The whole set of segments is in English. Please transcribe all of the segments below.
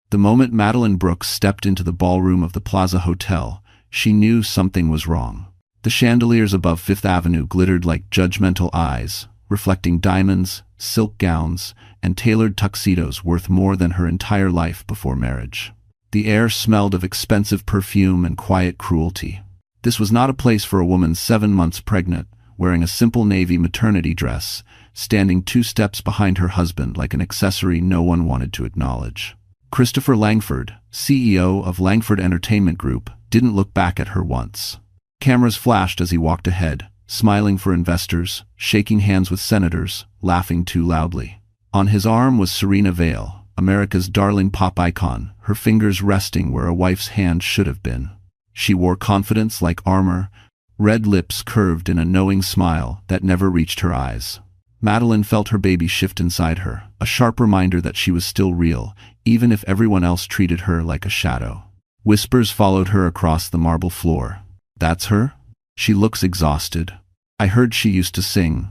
The moment Madeline Brooks stepped into the ballroom of the Plaza Hotel, she knew something was wrong. The chandeliers above Fifth Avenue glittered like judgmental eyes, reflecting diamonds, silk gowns, and tailored tuxedos worth more than her entire life before marriage. The air smelled of expensive perfume and quiet cruelty. This was not a place for a woman 7 months pregnant, wearing a simple navy maternity dress, standing 2 steps behind her husband like an accessory no one wanted to acknowledge. Christopher Langford, CEO of Langford Entertainment Group, didn't look back at her once. Cameras flashed as he walked ahead, smiling for investors, shaking hands with senators, laughing too loudly. On his arm was Serena Vale, America's darling pop icon, her fingers resting where a wife's hand should have been. She wore confidence like armor, red lips curved in a knowing smile that never reached her eyes. Madeline felt her baby shift inside her, a sharp reminder that she was still real, even if everyone else treated her like a shadow. Whispers followed her across the marble floor. "That's her? She looks exhausted. I heard she used to sing.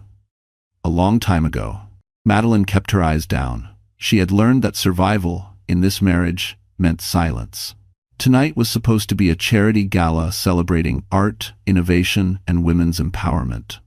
A long time ago." Madeline kept her eyes down. She had learned that survival, in this marriage, meant silence. Tonight was supposed to be a charity gala celebrating art, innovation, and women's empowerment.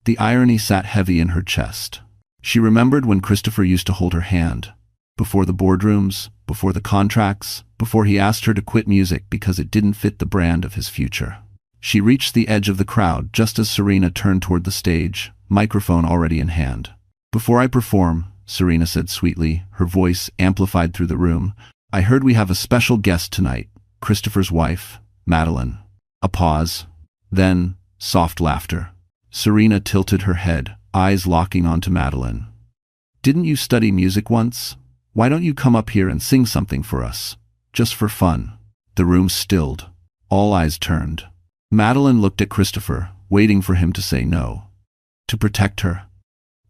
The irony sat heavy in her chest. She remembered when Christopher used to hold her hand. Before the boardrooms, before the contracts, before he asked her to quit music because it didn't fit the brand of his future. She reached the edge of the crowd just as Serena turned toward the stage, microphone already in hand. "Before I perform," Serena said sweetly, her voice amplified through the room, "I heard we have a special guest tonight, Christopher's wife, Madeline." A pause. Then, soft laughter. Serena tilted her head, eyes locking onto Madeline. "Didn't you study music once? Why don't you come up here and sing something for us? Just for fun." The room stilled. All eyes turned. Madeline looked at Christopher, waiting for him to say no. To protect her.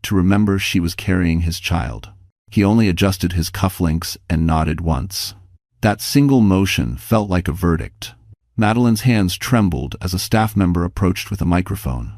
To remember she was carrying his child. He only adjusted his cufflinks and nodded once. That single motion felt like a verdict. Madeline's hands trembled as a staff member approached with a microphone.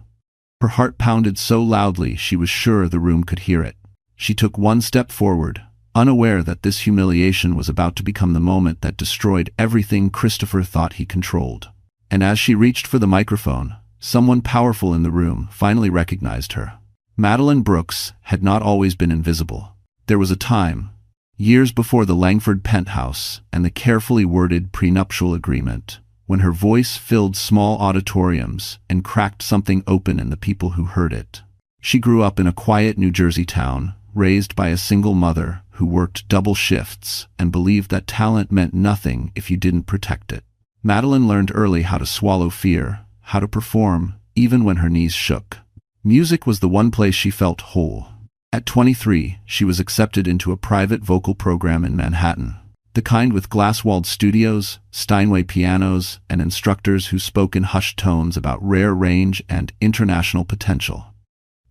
Her heart pounded so loudly she was sure the room could hear it. She took one step forward, unaware that this humiliation was about to become the moment that destroyed everything Christopher thought he controlled. And as she reached for the microphone, someone powerful in the room finally recognized her. Madeline Brooks had not always been invisible. There was a time, years before the Langford penthouse and the carefully worded prenuptial agreement, when her voice filled small auditoriums and cracked something open in the people who heard it. She grew up in a quiet New Jersey town, raised by a single mother who worked double shifts and believed that talent meant nothing if you didn't protect it. Madeline learned early how to swallow fear, how to perform, even when her knees shook. Music was the one place she felt whole. At 23, she was accepted into a private vocal program in Manhattan. The kind with glass-walled studios, Steinway pianos, and instructors who spoke in hushed tones about rare range and international potential.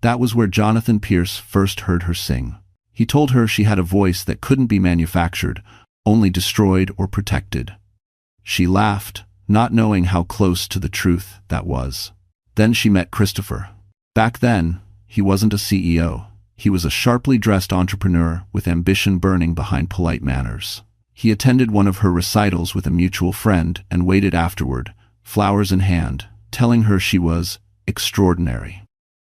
That was where Jonathan Pierce first heard her sing. He told her she had a voice that couldn't be manufactured, only destroyed or protected. She laughed, not knowing how close to the truth that was. Then she met Christopher. Back then, he wasn't a CEO. He was a sharply dressed entrepreneur with ambition burning behind polite manners. He attended one of her recitals with a mutual friend and waited afterward, flowers in hand, telling her she was extraordinary.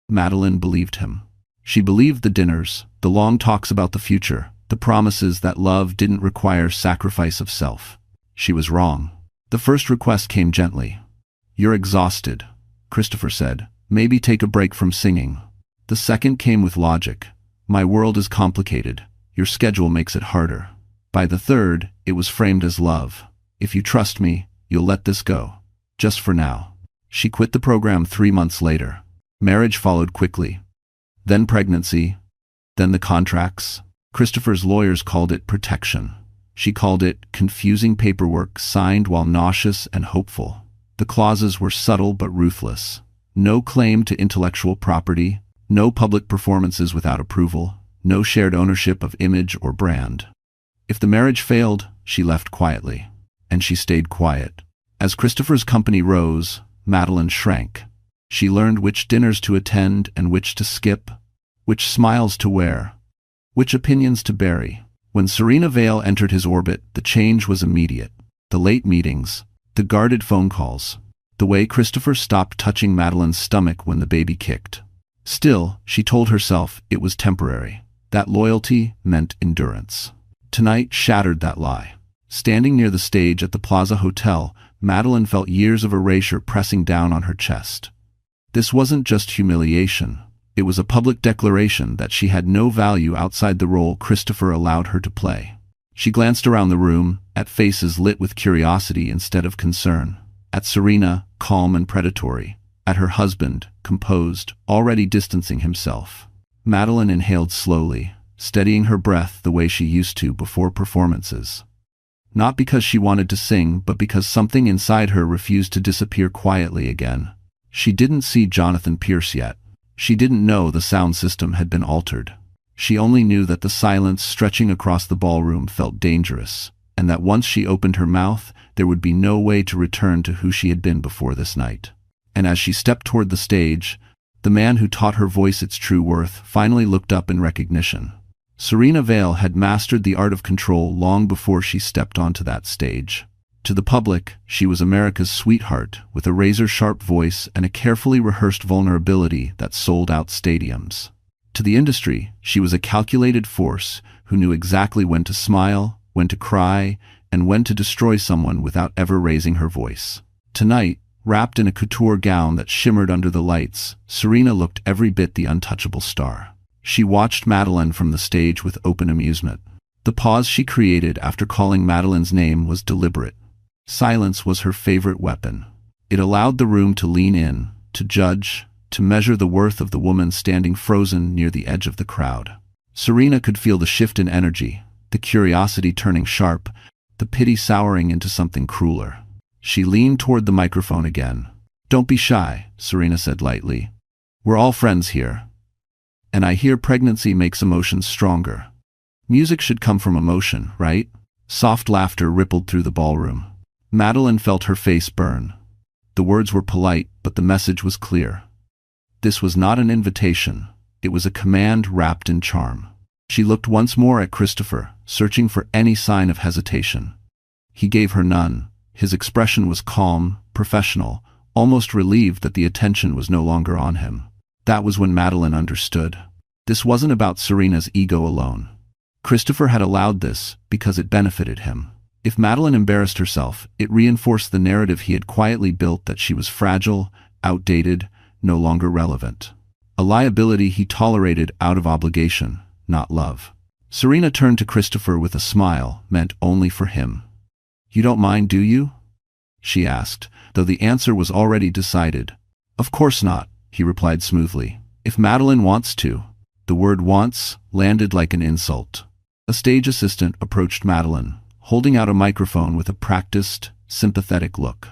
Madeline believed him. She believed the dinners, the long talks about the future, the promises that love didn't require sacrifice of self. She was wrong. The first request came gently. "You're exhausted," Christopher said. "Maybe take a break from singing." The second came with logic. "My world is complicated. Your schedule makes it harder." By the third, it was framed as love. "If you trust me, you'll let this go. Just for now." She quit the program 3 months later. Marriage followed quickly. Then pregnancy. Then the contracts. Christopher's lawyers called it protection. She called it confusing paperwork signed while nauseous and hopeful. The clauses were subtle but ruthless. No claim to intellectual property, no public performances without approval, no shared ownership of image or brand. If the marriage failed, she left quietly. And she stayed quiet. As Christopher's company rose, Madeline shrank. She learned which dinners to attend and which to skip, which smiles to wear, which opinions to bury. When Serena Vale entered his orbit, the change was immediate. The late meetings, the guarded phone calls, the way Christopher stopped touching Madeline's stomach when the baby kicked. Still, she told herself it was temporary. That loyalty meant endurance. Tonight shattered that lie. Standing near the stage at the Plaza Hotel, Madeline felt years of erasure pressing down on her chest. This wasn't just humiliation. It was a public declaration that she had no value outside the role Christopher allowed her to play. She glanced around the room, at faces lit with curiosity instead of concern. At Serena, calm and predatory. At her husband, composed, already distancing himself. Madeline inhaled slowly, steadying her breath the way she used to before performances. Not because she wanted to sing, but because something inside her refused to disappear quietly again. She didn't see Jonathan Pierce yet. She didn't know the sound system had been altered. She only knew that the silence stretching across the ballroom felt dangerous, and that once she opened her mouth, there would be no way to return to who she had been before this night. And as she stepped toward the stage, the man who taught her voice its true worth finally looked up in recognition. Serena Vale had mastered the art of control long before she stepped onto that stage. To the public, she was America's sweetheart, with a razor-sharp voice and a carefully rehearsed vulnerability that sold out stadiums. To the industry, she was a calculated force who knew exactly when to smile, when to cry, and when to destroy someone without ever raising her voice. Tonight, wrapped in a couture gown that shimmered under the lights, Serena looked every bit the untouchable star. She watched Madeline from the stage with open amusement. The pause she created after calling Madeline's name was deliberate. Silence was her favorite weapon. It allowed the room to lean in, to judge, to measure the worth of the woman standing frozen near the edge of the crowd. Serena could feel the shift in energy, the curiosity turning sharp, the pity souring into something crueler. She leaned toward the microphone again. "Don't be shy," Serena said lightly. "We're all friends here. And I hear pregnancy makes emotions stronger. Music should come from emotion, right?" Soft laughter rippled through the ballroom. Madeline felt her face burn. The words were polite, but the message was clear. This was not an invitation. It was a command wrapped in charm. She looked once more at Christopher, searching for any sign of hesitation. He gave her none. His expression was calm, professional, almost relieved that the attention was no longer on him. That was when Madeline understood. This wasn't about Serena's ego alone. Christopher had allowed this because it benefited him. If Madeline embarrassed herself, it reinforced the narrative he had quietly built that she was fragile, outdated, no longer relevant. A liability he tolerated out of obligation, not love. Serena turned to Christopher with a smile meant only for him. "You don't mind, do you?" she asked, though the answer was already decided. "Of course not," he replied smoothly. "If Madeline wants to." The word "wants" landed like an insult. A stage assistant approached Madeline, holding out a microphone with a practiced, sympathetic look.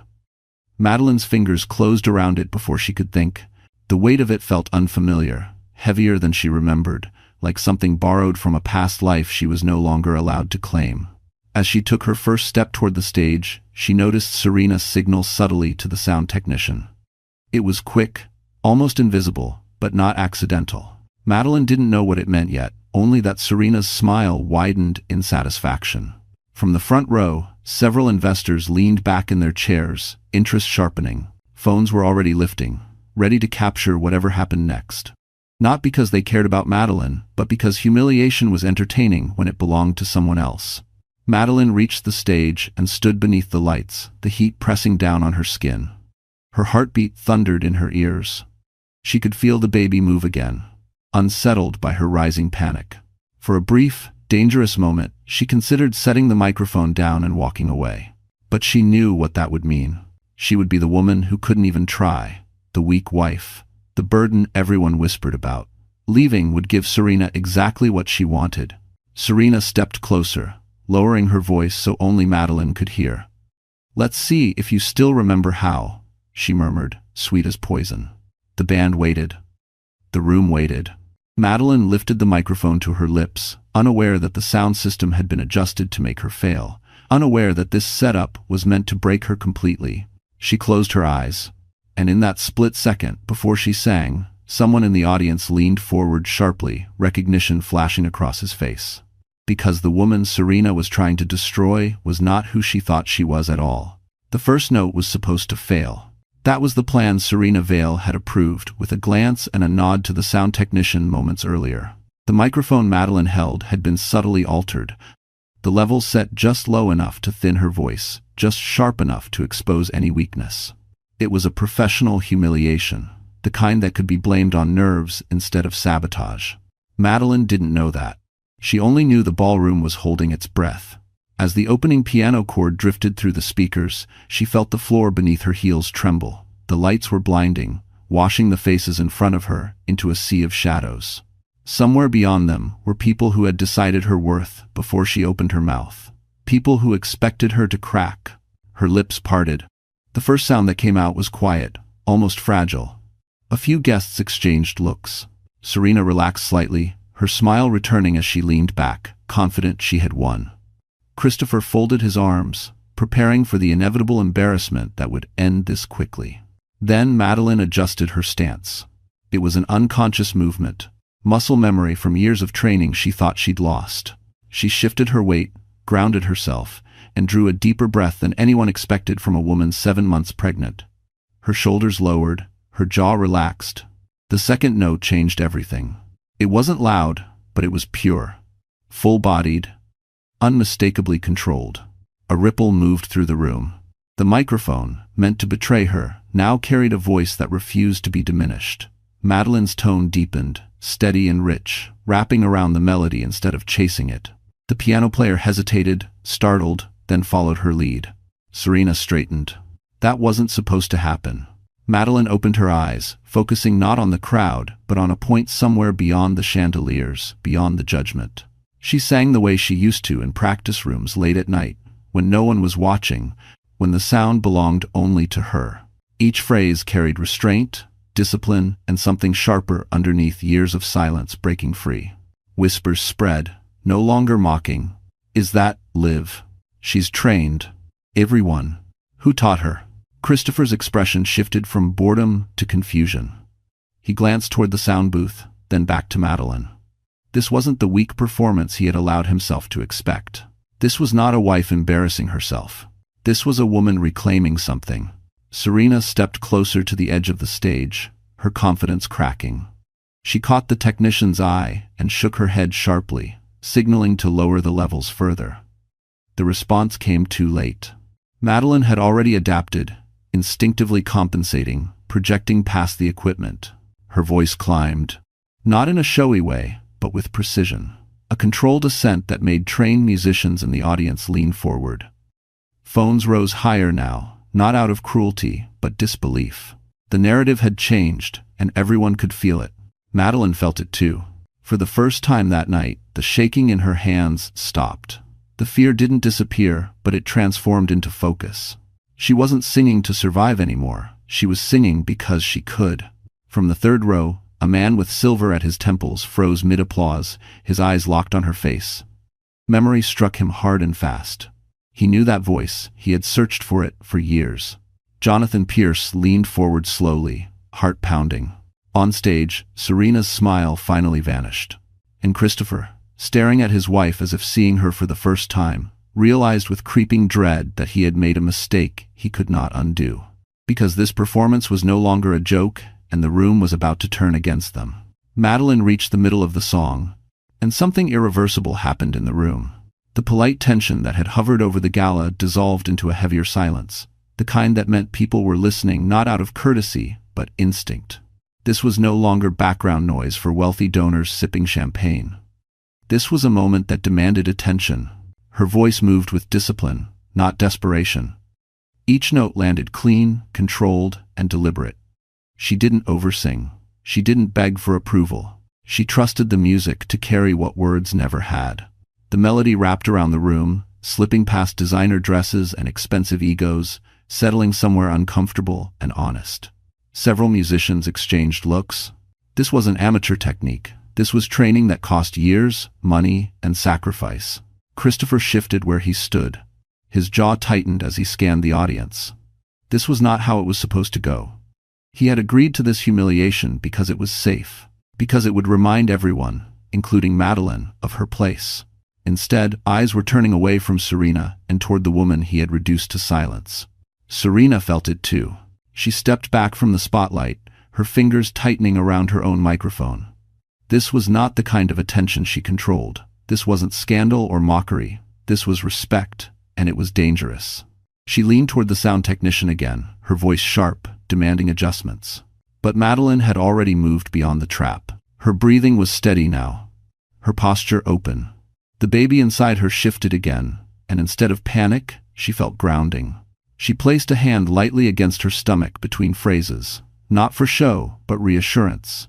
Madeline's fingers closed around it before she could think. The weight of it felt unfamiliar, heavier than she remembered, like something borrowed from a past life she was no longer allowed to claim. As she took her first step toward the stage, she noticed Serena signal subtly to the sound technician. It was quick, almost invisible, but not accidental. Madeline didn't know what it meant yet, only that Serena's smile widened in satisfaction. From the front row, several investors leaned back in their chairs, interest sharpening. Phones were already lifting, ready to capture whatever happened next. Not because they cared about Madeline, but because humiliation was entertaining when it belonged to someone else. Madeline reached the stage and stood beneath the lights, the heat pressing down on her skin. Her heartbeat thundered in her ears. She could feel the baby move again, unsettled by her rising panic. For a brief, dangerous moment, she considered setting the microphone down and walking away. But she knew what that would mean. She would be the woman who couldn't even try, the weak wife, the burden everyone whispered about. Leaving would give Serena exactly what she wanted. Serena stepped closer, lowering her voice so only Madeline could hear. "Let's see if you still remember how," she murmured, sweet as poison. The band waited. The room waited. Madeline lifted the microphone to her lips, unaware that the sound system had been adjusted to make her fail, unaware that this setup was meant to break her completely. She closed her eyes, and in that split second, before she sang, someone in the audience leaned forward sharply, recognition flashing across his face. because the woman Serena was trying to destroy was not who she thought she was at all. The first note was supposed to fail. That was the plan Serena Vale had approved, with a glance and a nod to the sound technician moments earlier. The microphone Madeline held had been subtly altered, the levels set just low enough to thin her voice, just sharp enough to expose any weakness. It was a professional humiliation, the kind that could be blamed on nerves instead of sabotage. Madeline didn't know that. She only knew the ballroom was holding its breath. As the opening piano chord drifted through the speakers, she felt the floor beneath her heels tremble. The lights were blinding, washing the faces in front of her into a sea of shadows. Somewhere beyond them were people who had decided her worth before she opened her mouth. People who expected her to crack. Her lips parted. The first sound that came out was quiet, almost fragile. A few guests exchanged looks. Serena relaxed slightly, her smile returning as she leaned back, confident she had won. Christopher folded his arms, preparing for the inevitable embarrassment that would end this quickly. Then Madeline adjusted her stance. It was an unconscious movement. Muscle memory from years of training she thought she'd lost. She shifted her weight, grounded herself, and drew a deeper breath than anyone expected from a woman 7 months pregnant. Her shoulders lowered, her jaw relaxed. The second note changed everything. It wasn't loud, but it was pure. Full-bodied, unmistakably controlled. A ripple moved through the room. The microphone, meant to betray her, now carried a voice that refused to be diminished. Madeline's tone deepened, steady and rich, wrapping around the melody instead of chasing it. The piano player hesitated, startled, then followed her lead. Serena straightened. That wasn't supposed to happen. Madeline opened her eyes, focusing not on the crowd, but on a point somewhere beyond the chandeliers, beyond the judgment. She sang the way she used to in practice rooms late at night, when no one was watching, when the sound belonged only to her. Each phrase carried restraint, discipline, and something sharper underneath years of silence breaking free. Whispers spread, no longer mocking. Is that Liv? She's trained. Everyone. Who taught her? Christopher's expression shifted from boredom to confusion. He glanced toward the sound booth, then back to Madeline. This wasn't the weak performance he had allowed himself to expect. This was not a wife embarrassing herself. This was a woman reclaiming something. Serena stepped closer to the edge of the stage, her confidence cracking. She caught the technician's eye and shook her head sharply, signaling to lower the levels further. The response came too late. Madeline had already adapted, instinctively compensating, projecting past the equipment. Her voice climbed, not in a showy way, but with precision. A controlled ascent that made trained musicians in the audience lean forward. Phones rose higher now, not out of cruelty, but disbelief. The narrative had changed, and everyone could feel it. Madeline felt it too. For the first time that night, the shaking in her hands stopped. The fear didn't disappear, but it transformed into focus. She wasn't singing to survive anymore. She was singing because she could. From the third row, a man with silver at his temples froze mid-applause, his eyes locked on her face. Memory struck him hard and fast. He knew that voice. He had searched for it for years. Jonathan Pierce leaned forward slowly, heart pounding. On stage, Serena's smile finally vanished. And Christopher, staring at his wife as if seeing her for the first time, realized with creeping dread that he had made a mistake he could not undo. Because this performance was no longer a joke, and the room was about to turn against them. Madeline reached the middle of the song, and something irreversible happened in the room. The polite tension that had hovered over the gala dissolved into a heavier silence, the kind that meant people were listening not out of courtesy, but instinct. This was no longer background noise for wealthy donors sipping champagne. This was a moment that demanded attention. Her voice moved with discipline, not desperation. Each note landed clean, controlled, and deliberate. She didn't oversing. She didn't beg for approval. She trusted the music to carry what words never had. The melody wrapped around the room, slipping past designer dresses and expensive egos, settling somewhere uncomfortable and honest. Several musicians exchanged looks. This wasn't amateur technique. This was training that cost years, money, and sacrifice. Christopher shifted where he stood. His jaw tightened as he scanned the audience. This was not how it was supposed to go. He had agreed to this humiliation because it was safe, because it would remind everyone, including Madeline, of her place. Instead, eyes were turning away from Serena and toward the woman he had reduced to silence. Serena felt it too. She stepped back from the spotlight, her fingers tightening around her own microphone. This was not the kind of attention she controlled. This wasn't scandal or mockery. This was respect, and it was dangerous. She leaned toward the sound technician again, her voice sharp, demanding adjustments. But Madeline had already moved beyond the trap. Her breathing was steady now, her posture open. The baby inside her shifted again, and instead of panic, she felt grounding. She placed a hand lightly against her stomach between phrases, not for show, but reassurance.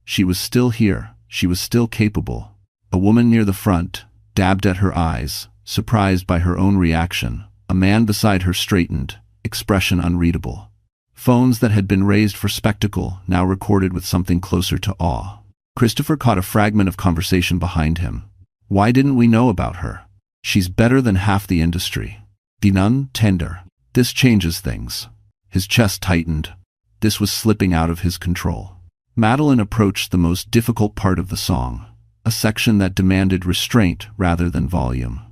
She was still here. She was still capable. A woman near the front dabbed at her eyes, surprised by her own reaction. A man beside her straightened, expression unreadable. Phones that had been raised for spectacle now recorded with something closer to awe. Christopher caught a fragment of conversation behind him. Why didn't we know about her? She's better than half the industry. Dinan tender. This changes things. His chest tightened. This was slipping out of his control. Madeline approached the most difficult part of the song, a section that demanded restraint rather than volume.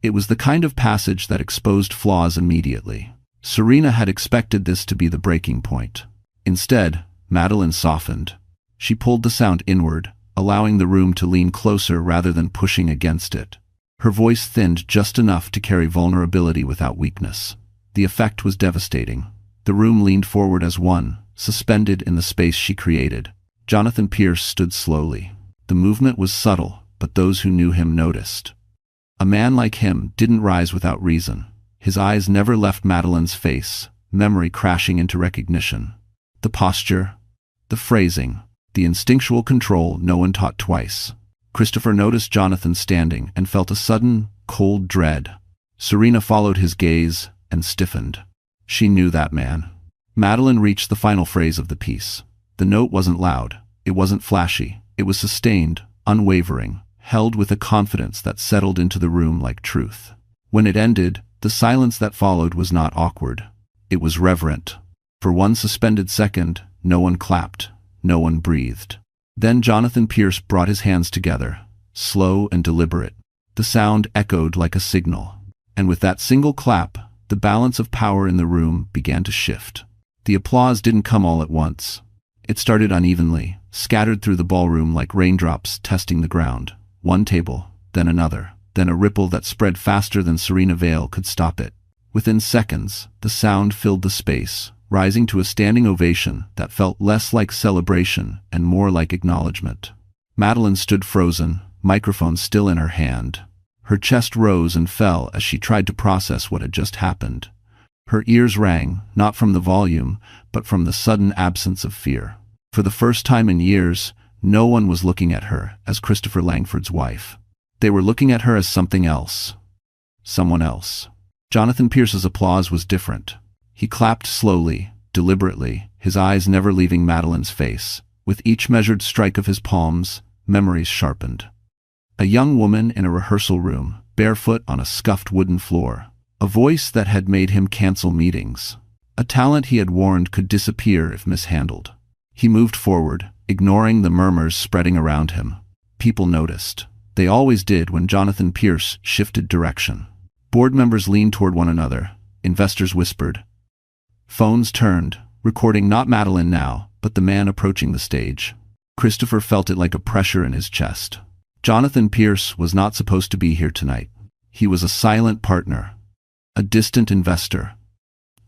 It was the kind of passage that exposed flaws immediately. Serena had expected this to be the breaking point. Instead, Madeline softened. She pulled the sound inward, allowing the room to lean closer rather than pushing against it. Her voice thinned just enough to carry vulnerability without weakness. The effect was devastating. The room leaned forward as one, suspended in the space she created. Jonathan Pierce stood slowly. The movement was subtle, but those who knew him noticed. A man like him didn't rise without reason. His eyes never left Madeline's face, memory crashing into recognition. The posture, the phrasing, the instinctual control no one taught twice. Christopher noticed Jonathan standing and felt a sudden, cold dread. Serena followed his gaze and stiffened. She knew that man. Madeline reached the final phrase of the piece. The note wasn't loud. It wasn't flashy. It was sustained, unwavering, held with a confidence that settled into the room like truth. When it ended, the silence that followed was not awkward. It was reverent. For one suspended second, no one clapped. No one breathed. Then Jonathan Pierce brought his hands together, slow and deliberate. The sound echoed like a signal. And with that single clap, the balance of power in the room began to shift. The applause didn't come all at once. It started unevenly, scattered through the ballroom like raindrops testing the ground. One table, then another, then a ripple that spread faster than Serena Vale could stop it. Within seconds, the sound filled the space, rising to a standing ovation that felt less like celebration and more like acknowledgement. Madeline stood frozen, microphone still in her hand. Her chest rose and fell as she tried to process what had just happened. Her ears rang, not from the volume, but from the sudden absence of fear. For the first time in years, no one was looking at her as Christopher Langford's wife. They were looking at her as something else. Someone else. Jonathan Pierce's applause was different. He clapped slowly, deliberately, his eyes never leaving Madeline's face. With each measured strike of his palms, memories sharpened. A young woman in a rehearsal room, barefoot on a scuffed wooden floor. A voice that had made him cancel meetings. A talent he had warned could disappear if mishandled. He moved forward, ignoring the murmurs spreading around him. People noticed. They always did when Jonathan Pierce shifted direction. Board members leaned toward one another. Investors whispered. Phones turned, recording not Madeline now, but the man approaching the stage. Christopher felt it like a pressure in his chest. Jonathan Pierce was not supposed to be here tonight. He was a silent partner, a distant investor,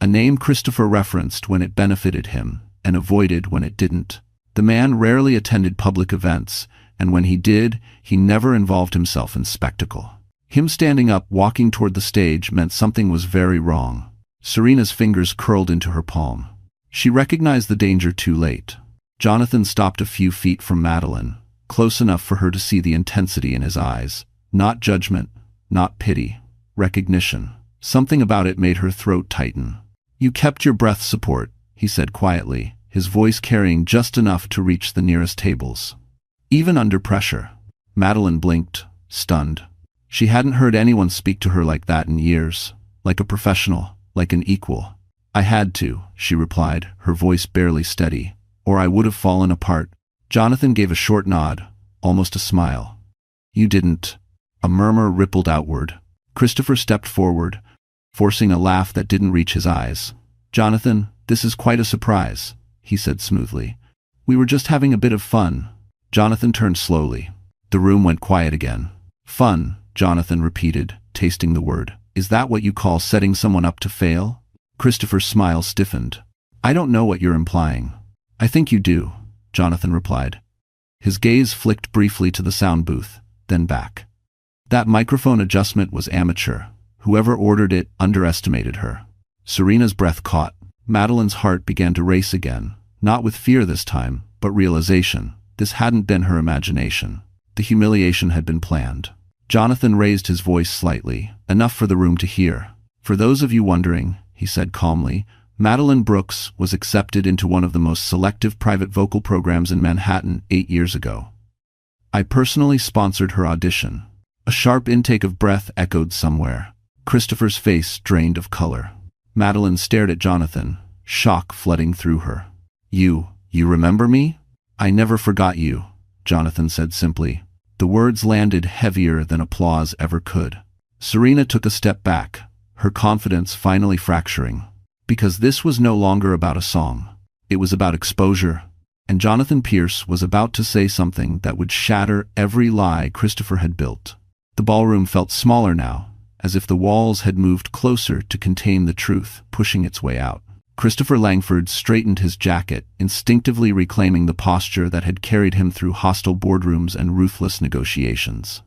a name Christopher referenced when it benefited him and avoided when it didn't. The man rarely attended public events, and when he did, he never involved himself in spectacle. Him standing up, walking toward the stage, meant something was very wrong. Serena's fingers curled into her palm. She recognized the danger too late. Jonathan stopped a few feet from Madeline, close enough for her to see the intensity in his eyes. Not judgment, not pity, recognition. Something about it made her throat tighten. You kept your breath support, he said quietly, his voice carrying just enough to reach the nearest tables. Even under pressure. Madeline blinked, stunned. She hadn't heard anyone speak to her like that in years, like a professional, like an equal. I had to, she replied, her voice barely steady, or I would have fallen apart. Jonathan gave a short nod, almost a smile. You didn't. A murmur rippled outward. Christopher stepped forward, forcing a laugh that didn't reach his eyes. "Jonathan, this is quite a surprise," he said smoothly. "We were just having a bit of fun." Jonathan turned slowly. The room went quiet again. "Fun," Jonathan repeated, tasting the word. "Is that what you call setting someone up to fail?" Christopher's smile stiffened. "I don't know what you're implying." "I think you do," Jonathan replied. His gaze flicked briefly to the sound booth, then back. That microphone adjustment was amateur. Whoever ordered it underestimated her. Serena's breath caught. Madeline's heart began to race again, not with fear this time, but realization. This hadn't been her imagination. The humiliation had been planned. Jonathan raised his voice slightly, enough for the room to hear. "For those of you wondering," he said calmly, "Madeline Brooks was accepted into one of the most selective private vocal programs in Manhattan 8 years ago. I personally sponsored her audition." A sharp intake of breath echoed somewhere. Christopher's face drained of color. Madeline stared at Jonathan, shock flooding through her. You remember me?" "I never forgot you," Jonathan said simply. The words landed heavier than applause ever could. Serena took a step back, her confidence finally fracturing. Because this was no longer about a song. It was about exposure, and Jonathan Pierce was about to say something that would shatter every lie Christopher had built. The ballroom felt smaller now, as if the walls had moved closer to contain the truth, pushing its way out. Christopher Langford straightened his jacket, instinctively reclaiming the posture that had carried him through hostile boardrooms and ruthless negotiations.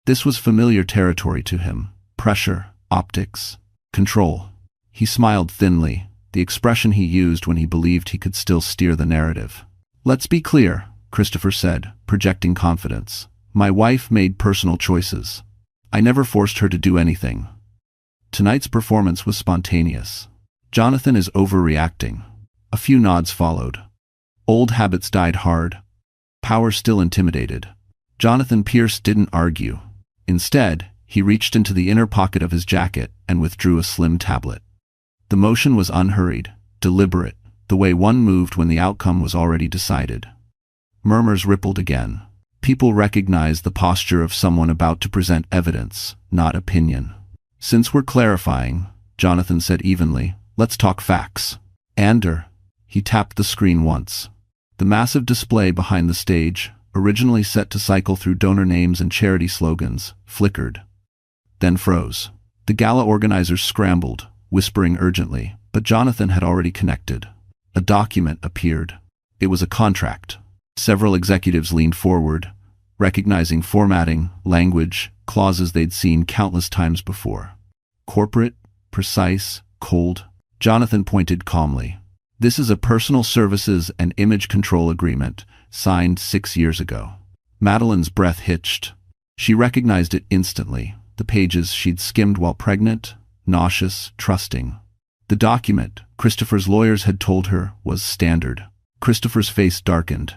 This was familiar territory to him. Pressure, optics, control. He smiled thinly, the expression he used when he believed he could still steer the narrative. "Let's be clear," Christopher said, projecting confidence. "My wife made personal choices. I never forced her to do anything. Tonight's performance was spontaneous." "Jonathan is overreacting." A few nods followed. Old habits died hard. Power still intimidated. Jonathan Pierce didn't argue. Instead, he reached into the inner pocket of his jacket and withdrew a slim tablet. The motion was unhurried, deliberate, the way one moved when the outcome was already decided. Murmurs rippled again. People recognized the posture of someone about to present evidence, not opinion. "Since we're clarifying," Jonathan said evenly, "let's talk facts." He tapped the screen once. The massive display behind the stage, originally set to cycle through donor names and charity slogans, flickered, then froze. The gala organizers scrambled, whispering urgently, but Jonathan had already connected. A document appeared. It was a contract. Several executives leaned forward, recognizing formatting, language, clauses they'd seen countless times before. Corporate, precise, cold. Jonathan pointed calmly. "This is a personal services and image control agreement, signed 6 years ago." Madeline's breath hitched. She recognized it instantly, the pages she'd skimmed while pregnant, nauseous, trusting. The document, Christopher's lawyers had told her, was standard. Christopher's face darkened.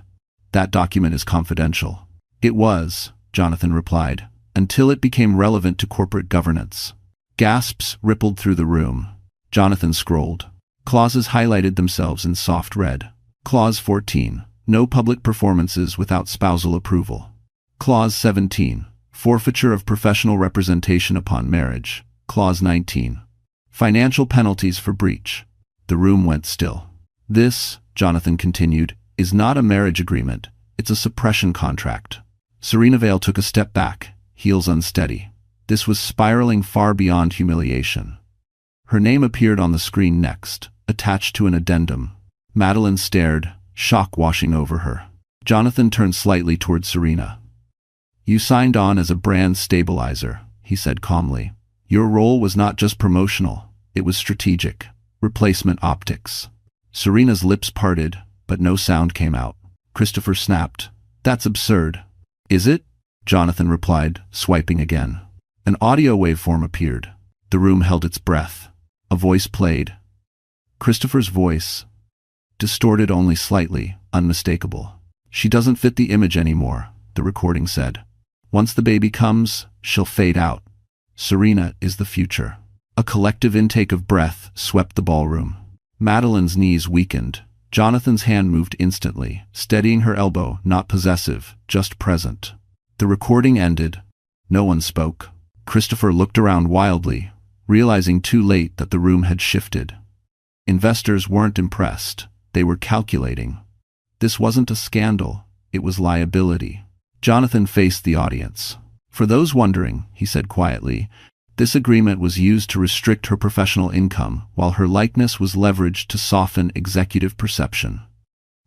"That document is confidential." "It was," Jonathan replied, "until it became relevant to corporate governance." Gasps rippled through the room. Jonathan scrolled. Clauses highlighted themselves in soft red. Clause 14. No public performances without spousal approval. Clause 17. Forfeiture of professional representation upon marriage. Clause 19. Financial penalties for breach. The room went still. "This," Jonathan continued, "is not a marriage agreement. It's a suppression contract." Serena Vale took a step back, heels unsteady. This was spiraling far beyond humiliation. Her name appeared on the screen next, attached to an addendum. Madeline stared, shock washing over her. Jonathan turned slightly toward Serena. "You signed on as a brand stabilizer," he said calmly. "Your role was not just promotional, it was strategic. Replacement optics." Serena's lips parted, but no sound came out. Christopher snapped. "That's absurd." "Is it?" Jonathan replied, swiping again. An audio waveform appeared. The room held its breath. A voice played. Christopher's voice, distorted only slightly, unmistakable. "She doesn't fit the image anymore," the recording said. "Once the baby comes, she'll fade out. Serena is the future." A collective intake of breath swept the ballroom. Madeline's knees weakened. Jonathan's hand moved instantly, steadying her elbow, not possessive, just present. The recording ended. No one spoke. Christopher looked around wildly, realizing too late that the room had shifted. Investors weren't impressed. They were calculating. This wasn't a scandal. It was liability. Jonathan faced the audience. "For those wondering," he said quietly, "this agreement was used to restrict her professional income, while her likeness was leveraged to soften executive perception.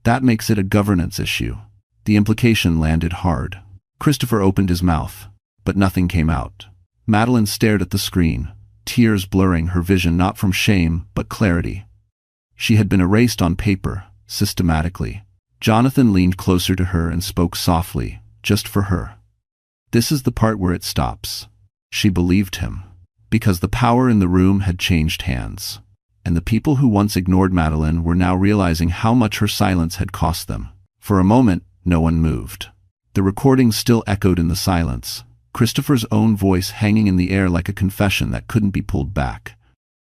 That makes it a governance issue." The implication landed hard. Christopher opened his mouth, but nothing came out. Madeline stared at the screen, tears blurring her vision not from shame but clarity. She had been erased on paper, systematically. Jonathan leaned closer to her and spoke softly, just for her. "This is the part where it stops." She believed him, because the power in the room had changed hands, and the people who once ignored Madeline were now realizing how much her silence had cost them. For a moment, no one moved. The recording still echoed in the silence, Christopher's own voice hanging in the air like a confession that couldn't be pulled back.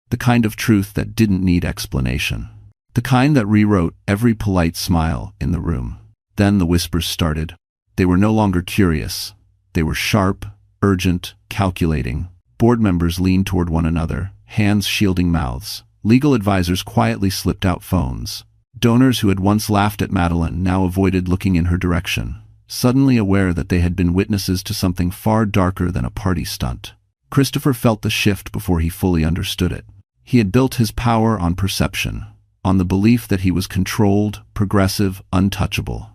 The kind of truth that didn't need explanation. The kind that rewrote every polite smile in the room. Then the whispers started. They were no longer curious. They were sharp, urgent, calculating. Board members leaned toward one another, hands shielding mouths. Legal advisors quietly slipped out phones. Donors who had once laughed at Madeline now avoided looking in her direction, suddenly aware that they had been witnesses to something far darker than a party stunt. Christopher felt the shift before he fully understood it. He had built his power on perception, on the belief that he was controlled, progressive, untouchable.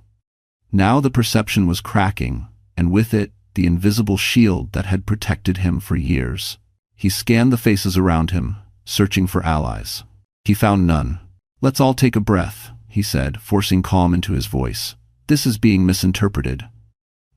Now the perception was cracking, and with it, the invisible shield that had protected him for years. He scanned the faces around him, searching for allies. He found none. "Let's all take a breath," he said, forcing calm into his voice. "This is being misinterpreted.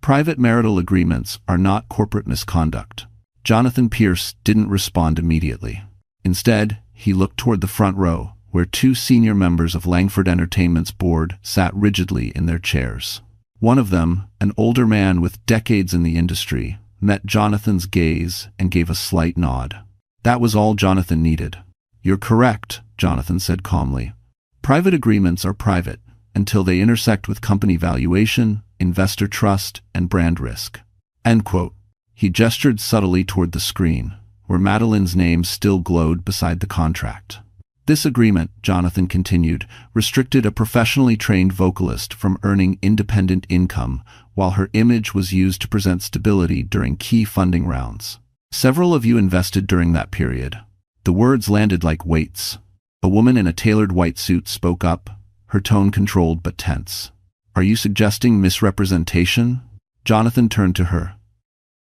Private marital agreements are not corporate misconduct." Jonathan Pierce didn't respond immediately. Instead, he looked toward the front row, where two senior members of Langford Entertainment's board sat rigidly in their chairs. One of them, an older man with decades in the industry, met Jonathan's gaze and gave a slight nod. That was all Jonathan needed. "You're correct," Jonathan said calmly. "Private agreements are private until they intersect with company valuation, investor trust, and brand risk." End quote. He gestured subtly toward the screen, where Madeline's name still glowed beside the contract. "This agreement," Jonathan continued, "restricted a professionally trained vocalist from earning independent income, while her image was used to present stability during key funding rounds. Several of you invested during that period." The words landed like weights. A woman in a tailored white suit spoke up, her tone controlled but tense. "Are you suggesting misrepresentation?" Jonathan turned to her.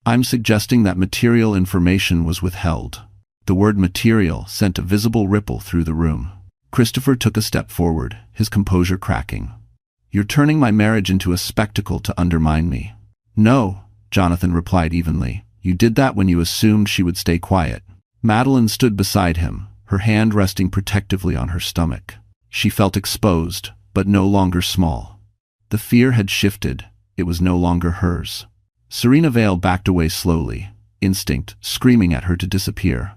"I'm suggesting that material information was withheld." The word material sent a visible ripple through the room. Christopher took a step forward, his composure cracking. "You're turning my marriage into a spectacle to undermine me." "No," Jonathan replied evenly. "You did that when you assumed she would stay quiet." Madeline stood beside him, her hand resting protectively on her stomach. She felt exposed, but no longer small. The fear had shifted. It was no longer hers. Serena Vale backed away slowly, instinct screaming at her to disappear.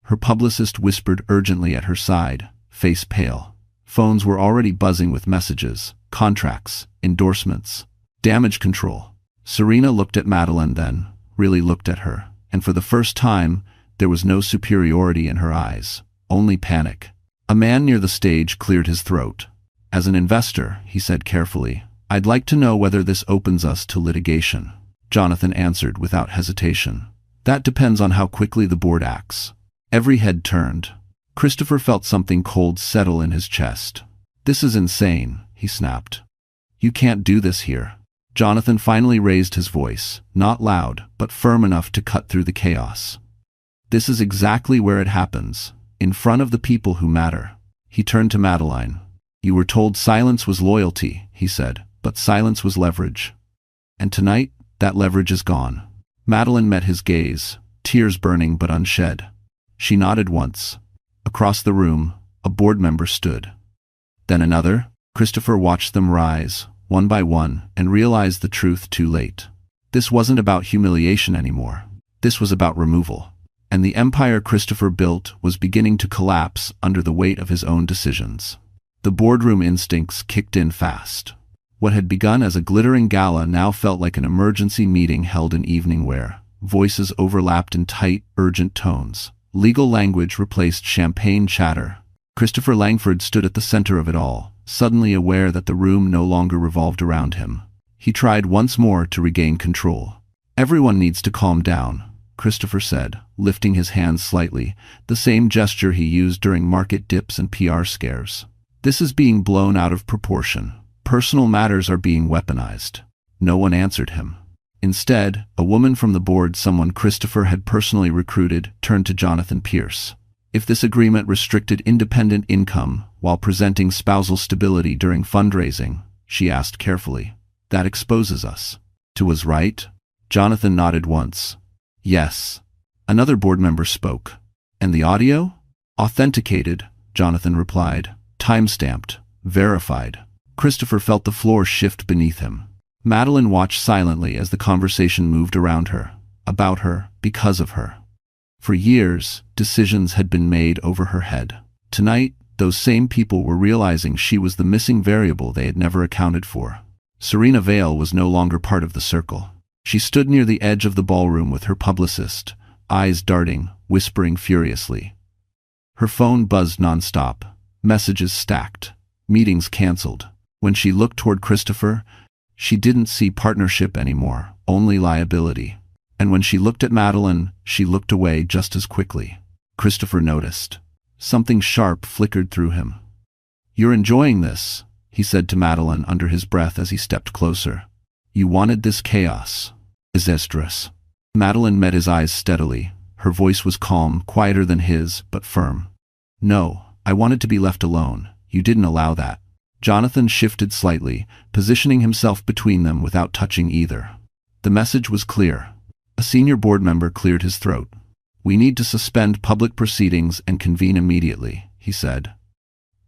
Her publicist whispered urgently at her side, face pale. Phones were already buzzing with messages, contracts, endorsements, damage control. Serena looked at Madeline then, really looked at her, and for the first time, there was no superiority in her eyes, only panic. A man near the stage cleared his throat. "As an investor," he said carefully, "I'd like to know whether this opens us to litigation." Jonathan answered without hesitation. "That depends on how quickly the board acts." Every head turned. Christopher felt something cold settle in his chest. "This is insane," he snapped. "You can't do this here." Jonathan finally raised his voice, not loud, but firm enough to cut through the chaos. "This is exactly where it happens, in front of the people who matter." He turned to Madeline. "You were told silence was loyalty," he said, "but silence was leverage. And tonight, that leverage is gone." Madeline met his gaze, tears burning but unshed. She nodded once. Across the room, a board member stood. Then another. Christopher watched them rise, one by one, and realized the truth too late. This wasn't about humiliation anymore. This was about removal. And the empire Christopher built was beginning to collapse under the weight of his own decisions. The boardroom instincts kicked in fast. What had begun as a glittering gala now felt like an emergency meeting held in evening wear. voices overlapped in tight, urgent tones. Legal language replaced champagne chatter. Christopher Langford stood at the center of it all, suddenly aware that the room no longer revolved around him. He tried once more to regain control. "Everyone needs to calm down," Christopher said, lifting his hands slightly, the same gesture he used during market dips and PR scares. "This is being blown out of proportion. Personal matters are being weaponized." No one answered him. Instead, a woman from the board someone Christopher had personally recruited turned to Jonathan Pierce. "If this agreement restricted independent income while presenting spousal stability during fundraising," she asked carefully, "that exposes us." "To us, right?" Jonathan nodded once. "Yes." Another board member spoke. "And the audio?" "Authenticated," Jonathan replied. "Time-stamped. Verified." Christopher felt the floor shift beneath him. Madeline watched silently as the conversation moved around her, about her, because of her. For years, decisions had been made over her head. Tonight, those same people were realizing she was the missing variable they had never accounted for. Serena Vale was no longer part of the circle. She stood near the edge of the ballroom with her publicist, eyes darting, whispering furiously. Her phone buzzed nonstop, messages stacked, meetings canceled. When she looked toward Christopher, she didn't see partnership anymore, only liability. And when she looked at Madeline, she looked away just as quickly. Christopher noticed. Something sharp flickered through him. "You're enjoying this," he said to Madeline under his breath as he stepped closer. "You wanted this chaos." Mistress. Madeline met his eyes steadily. Her voice was calm, quieter than his, but firm. "No, I wanted to be left alone. You didn't allow that." Jonathan shifted slightly, positioning himself between them without touching either. The message was clear. A senior board member cleared his throat. "We need to suspend public proceedings and convene immediately," he said.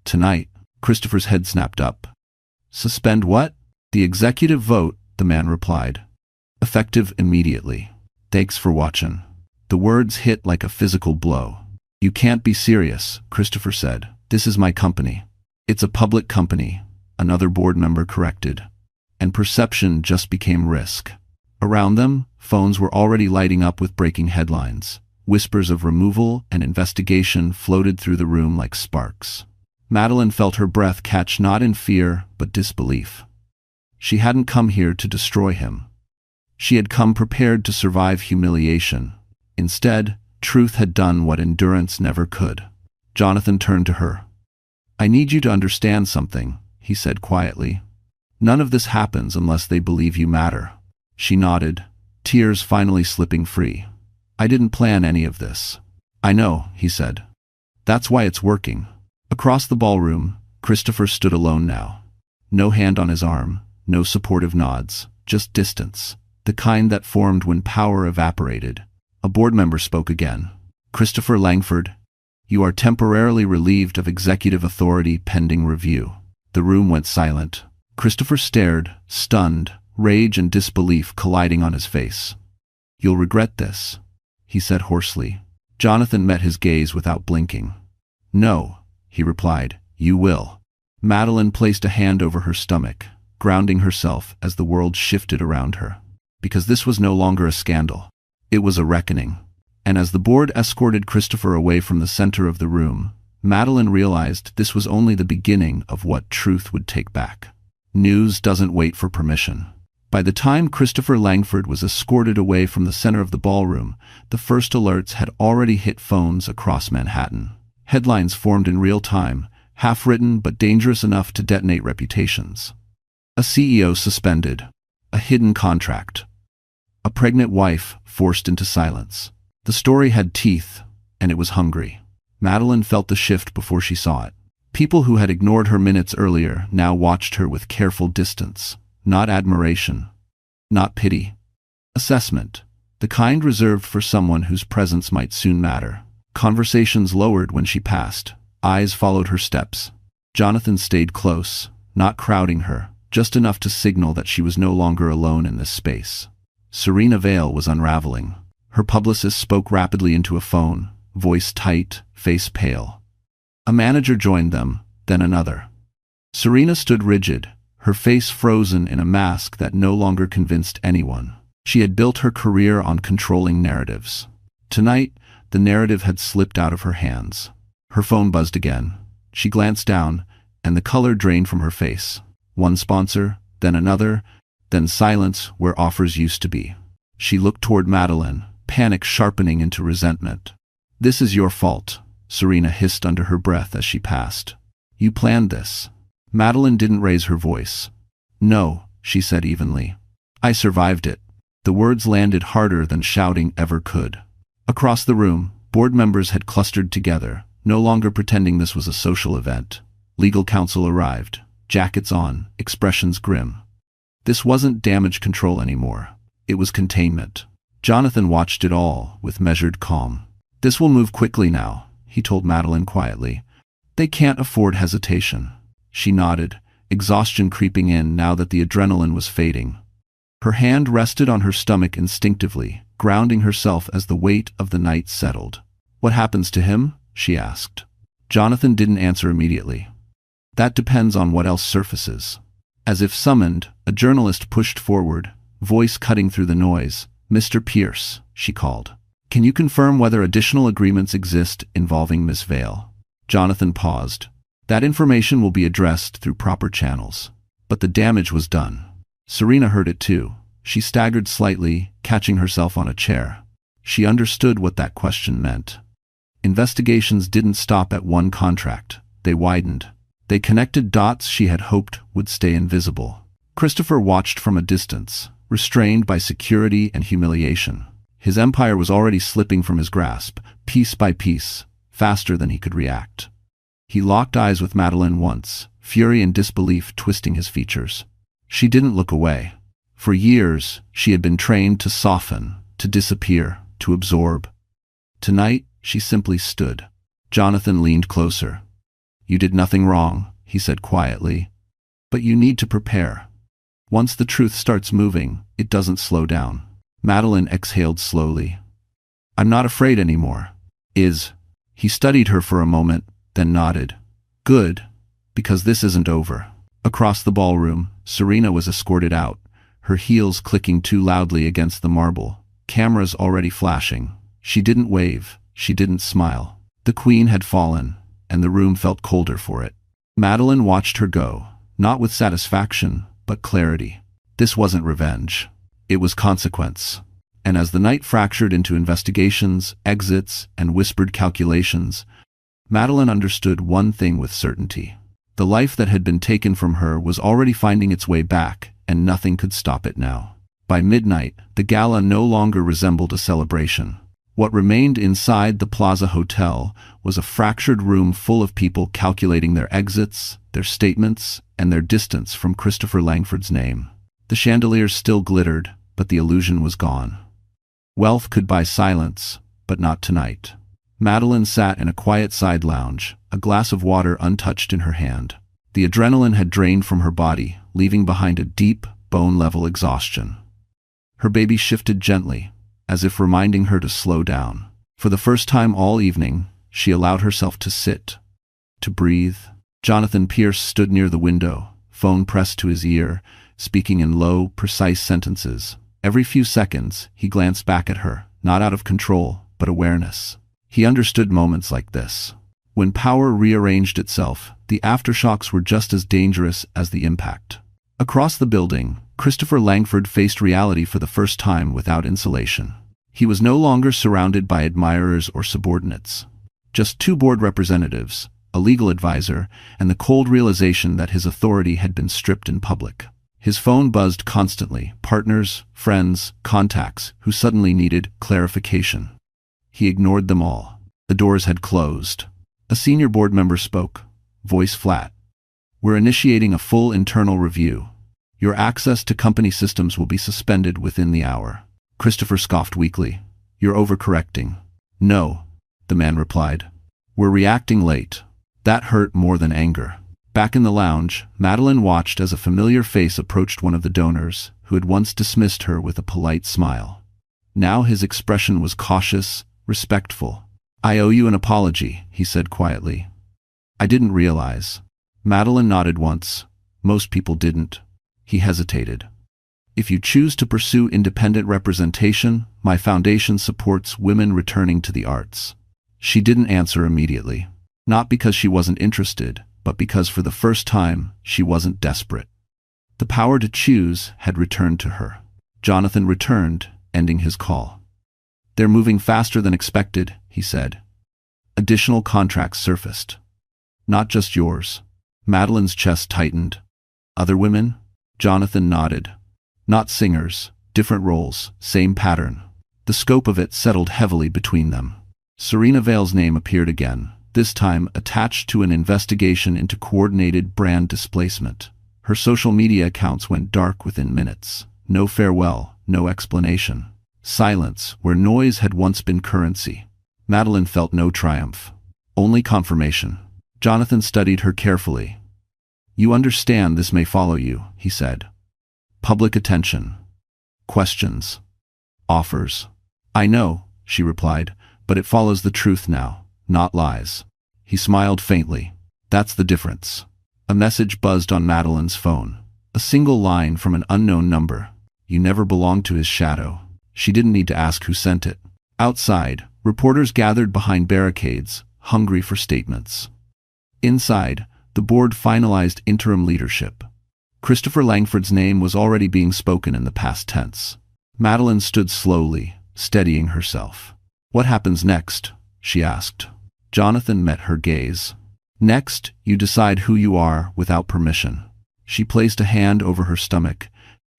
"Tonight." Christopher's head snapped up. "Suspend what?" "The executive vote," the man replied. "Effective immediately. Thanks for watching." The words hit like a physical blow. "You can't be serious," Christopher said. "This is my company." "It's a public company," another board member corrected. And perception just became risk. Around them, phones were already lighting up with breaking headlines. Whispers of removal and investigation floated through the room like sparks. Madeline felt her breath catch not in fear, but disbelief. She hadn't come here to destroy him. She had come prepared to survive humiliation. Instead, truth had done what endurance never could. Jonathan turned to her. "I need you to understand something," he said quietly. "None of this happens unless they believe you matter." She nodded, tears finally slipping free. "I didn't plan any of this." "I know," he said. "That's why it's working." Across the ballroom, Christopher stood alone now. No hand on his arm, no supportive nods, just distance, the kind that formed when power evaporated. A board member spoke again. "Christopher Langford, you are temporarily relieved of executive authority pending review." The room went silent. Christopher stared, stunned, rage and disbelief colliding on his face. "You'll regret this," he said hoarsely. Jonathan met his gaze without blinking. "No," he replied, "you will." Madeline placed a hand over her stomach, grounding herself as the world shifted around her. Because this was no longer a scandal. It was a reckoning. And as the board escorted Christopher away from the center of the room, Madeline realized this was only the beginning of what truth would take back. News doesn't wait for permission. By the time Christopher Langford was escorted away from the center of the ballroom, the first alerts had already hit phones across Manhattan. Headlines formed in real time, half-written but dangerous enough to detonate reputations. A CEO suspended. A hidden contract. A pregnant wife forced into silence. The story had teeth, and it was hungry. Madeline felt the shift before she saw it. People who had ignored her minutes earlier now watched her with careful distance. Not admiration. Not pity. Assessment. The kind reserved for someone whose presence might soon matter. Conversations lowered when she passed. Eyes followed her steps. Jonathan stayed close, not crowding her, just enough to signal that she was no longer alone in this space. Serena Vale was unraveling. Her publicist spoke rapidly into a phone, voice tight, face pale. A manager joined them, then another. Serena stood rigid, her face frozen in a mask that no longer convinced anyone. She had built her career on controlling narratives. Tonight, the narrative had slipped out of her hands. Her phone buzzed again. She glanced down, and the color drained from her face. One sponsor, then another, then silence where offers used to be. She looked toward Madeline, panic sharpening into resentment. "This is your fault," Serena hissed under her breath as she passed. "You planned this." Madeline didn't raise her voice. "No," she said evenly. "I survived it." The words landed harder than shouting ever could. Across the room, board members had clustered together, no longer pretending this was a social event. Legal counsel arrived, jackets on, expressions grim. This wasn't damage control anymore. It was containment. Jonathan watched it all with measured calm. "This will move quickly now," he told Madeline quietly. "They can't afford hesitation." She nodded, exhaustion creeping in now that the adrenaline was fading. Her hand rested on her stomach instinctively, grounding herself as the weight of the night settled. "What happens to him?" she asked. Jonathan didn't answer immediately. "That depends on what else surfaces." As if summoned, a journalist pushed forward, voice cutting through the noise. "Mr. Pierce," she called. "Can you confirm whether additional agreements exist involving Miss Vale?" Jonathan paused. "That information will be addressed through proper channels." But the damage was done. Serena heard it too. She staggered slightly, catching herself on a chair. She understood what that question meant. Investigations didn't stop at one contract. They widened. They connected dots she had hoped would stay invisible. Christopher watched from a distance, restrained by security and humiliation. His empire was already slipping from his grasp, piece by piece, faster than he could react. He locked eyes with Madeline once, fury and disbelief twisting his features. She didn't look away. For years, she had been trained to soften, to disappear, to absorb. Tonight, she simply stood. Jonathan leaned closer. "You did nothing wrong," he said quietly. "But you need to prepare. Once the truth starts moving, it doesn't slow down." Madeline exhaled slowly. "I'm not afraid anymore." He studied her for a moment, then nodded. "Good, because this isn't over." Across the ballroom, Serena was escorted out, her heels clicking too loudly against the marble, cameras already flashing. She didn't wave, she didn't smile. The queen had fallen, and the room felt colder for it. Madeline watched her go, not with satisfaction, but clarity. This wasn't revenge. It was consequence. And as the night fractured into investigations, exits, and whispered calculations, Madeline understood one thing with certainty. The life that had been taken from her was already finding its way back, and nothing could stop it now. By midnight, the gala no longer resembled a celebration. What remained inside the Plaza Hotel was a fractured room full of people calculating their exits, their statements, and their distance from Christopher Langford's name. The chandeliers still glittered, but the illusion was gone. Wealth could buy silence, but not tonight. Madeline sat in a quiet side lounge, a glass of water untouched in her hand. The adrenaline had drained from her body, leaving behind a deep, bone-level exhaustion. Her baby shifted gently, as if reminding her to slow down. For the first time all evening, she allowed herself to sit, to breathe. Jonathan Pierce stood near the window, phone pressed to his ear, speaking in low, precise sentences. Every few seconds, he glanced back at her, not out of control, but awareness. He understood moments like this. When power rearranged itself, the aftershocks were just as dangerous as the impact. Across the building, Christopher Langford faced reality for the first time without insulation. He was no longer surrounded by admirers or subordinates. Just two board representatives, a legal advisor, and the cold realization that his authority had been stripped in public. His phone buzzed constantly, partners, friends, contacts, who suddenly needed clarification. He ignored them all. The doors had closed. A senior board member spoke, voice flat. "We're initiating a full internal review. Your access to company systems will be suspended within the hour." Christopher scoffed weakly. "You're overcorrecting." "No," the man replied. "We're reacting late." That hurt more than anger. Back in the lounge, Madeline watched as a familiar face approached one of the donors, who had once dismissed her with a polite smile. Now his expression was cautious, respectful. "I owe you an apology," he said quietly. "I didn't realize." Madeline nodded once. Most people didn't. He hesitated. If you choose to pursue independent representation, my foundation supports women returning to the arts." She didn't answer immediately. Not because she wasn't interested, but because for the first time, she wasn't desperate. The power to choose had returned to her. Jonathan returned, ending his call. "They're moving faster than expected," he said. Additional contracts surfaced. "Not just yours." Madeline's chest tightened. "Other women?" Jonathan nodded. "Not singers, different roles, same pattern." The scope of it settled heavily between them. Serena Vale's name appeared again, this time attached to an investigation into coordinated brand displacement. Her social media accounts went dark within minutes. No farewell, no explanation. Silence, where noise had once been currency. Madeline felt no triumph. Only confirmation. Jonathan studied her carefully. "You understand this may follow you," he said. "Public attention. Questions. Offers." "I know," she replied, "but it follows the truth now, not lies." He smiled faintly. "That's the difference." A message buzzed on Madeline's phone. A single line from an unknown number. You never belonged to his shadow. She didn't need to ask who sent it. Outside, reporters gathered behind barricades, hungry for statements. Inside, the board finalized interim leadership. Christopher Langford's name was already being spoken in the past tense. Madeline stood slowly, steadying herself. "What happens next?" she asked. Jonathan met her gaze. "Next, you decide who you are without permission." She placed a hand over her stomach,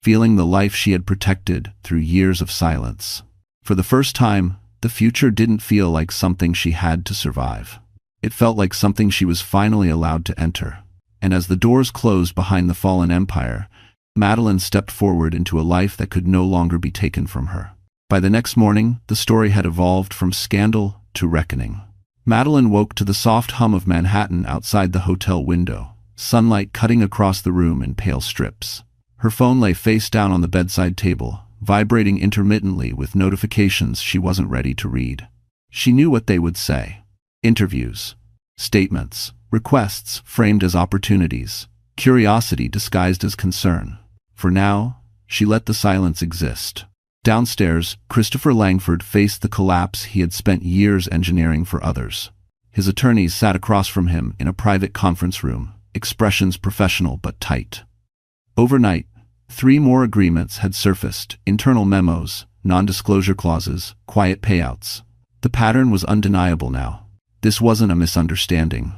feeling the life she had protected through years of silence. For the first time, the future didn't feel like something she had to survive. It felt like something she was finally allowed to enter. And as the doors closed behind the fallen empire, Madeline stepped forward into a life that could no longer be taken from her. By the next morning, the story had evolved from scandal to reckoning. Madeline woke to the soft hum of Manhattan outside the hotel window, sunlight cutting across the room in pale strips. Her phone lay face down on the bedside table, vibrating intermittently with notifications she wasn't ready to read. She knew what they would say. Interviews, statements, requests framed as opportunities, curiosity disguised as concern. For now, she let the silence exist. Downstairs, Christopher Langford faced the collapse he had spent years engineering for others. His attorneys sat across from him in a private conference room, expressions professional but tight. Overnight, 3 more agreements had surfaced: internal memos, non-disclosure clauses, quiet payouts. The pattern was undeniable now. This wasn't a misunderstanding.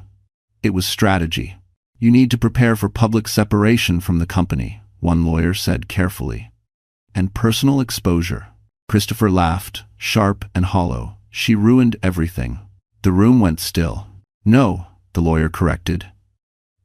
It was strategy. "You need to prepare for public separation from the company," one lawyer said carefully. "And personal exposure." Christopher laughed, sharp and hollow. "She ruined everything." The room went still. "No," the lawyer corrected.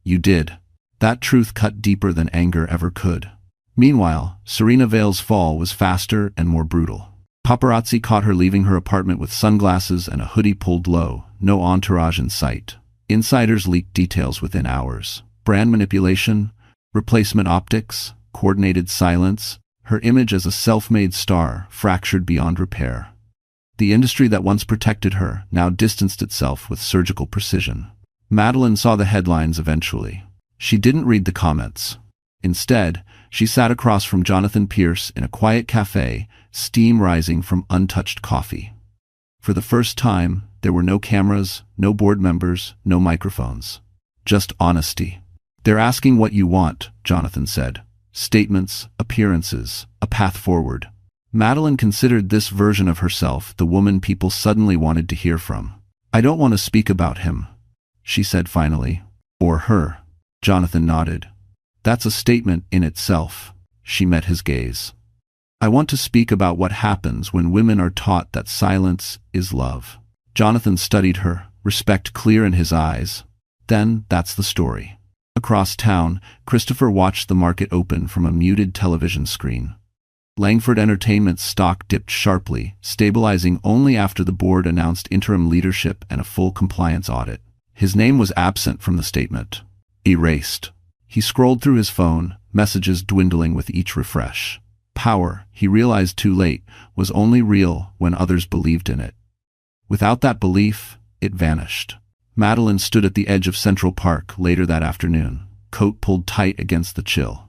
"You did." That truth cut deeper than anger ever could. Meanwhile, Serena Vale's fall was faster and more brutal. Paparazzi caught her leaving her apartment with sunglasses and a hoodie pulled low, no entourage in sight. Insiders leaked details within hours. Brand manipulation, replacement optics, coordinated silence, her image as a self-made star fractured beyond repair. The industry that once protected her now distanced itself with surgical precision. Madeline saw the headlines eventually. She didn't read the comments. Instead, she sat across from Jonathan Pierce in a quiet cafe, steam rising from untouched coffee. For the first time, there were no cameras, no board members, no microphones. Just honesty. "They're asking what you want," Jonathan said. "Statements, appearances, a path forward." Madeline considered this version of herself the woman people suddenly wanted to hear from. "I don't want to speak about him," she said finally. "Or her." Jonathan nodded. "That's a statement in itself." She met his gaze. "I want to speak about what happens when women are taught that silence is love." Jonathan studied her, respect clear in his eyes. "Then that's the story." Across town, Christopher watched the market open from a muted television screen. Langford Entertainment's stock dipped sharply, stabilizing only after the board announced interim leadership and a full compliance audit. His name was absent from the statement. Erased. He scrolled through his phone, messages dwindling with each refresh. Power, he realized too late, was only real when others believed in it. Without that belief, it vanished. Madeline stood at the edge of Central Park later that afternoon, coat pulled tight against the chill.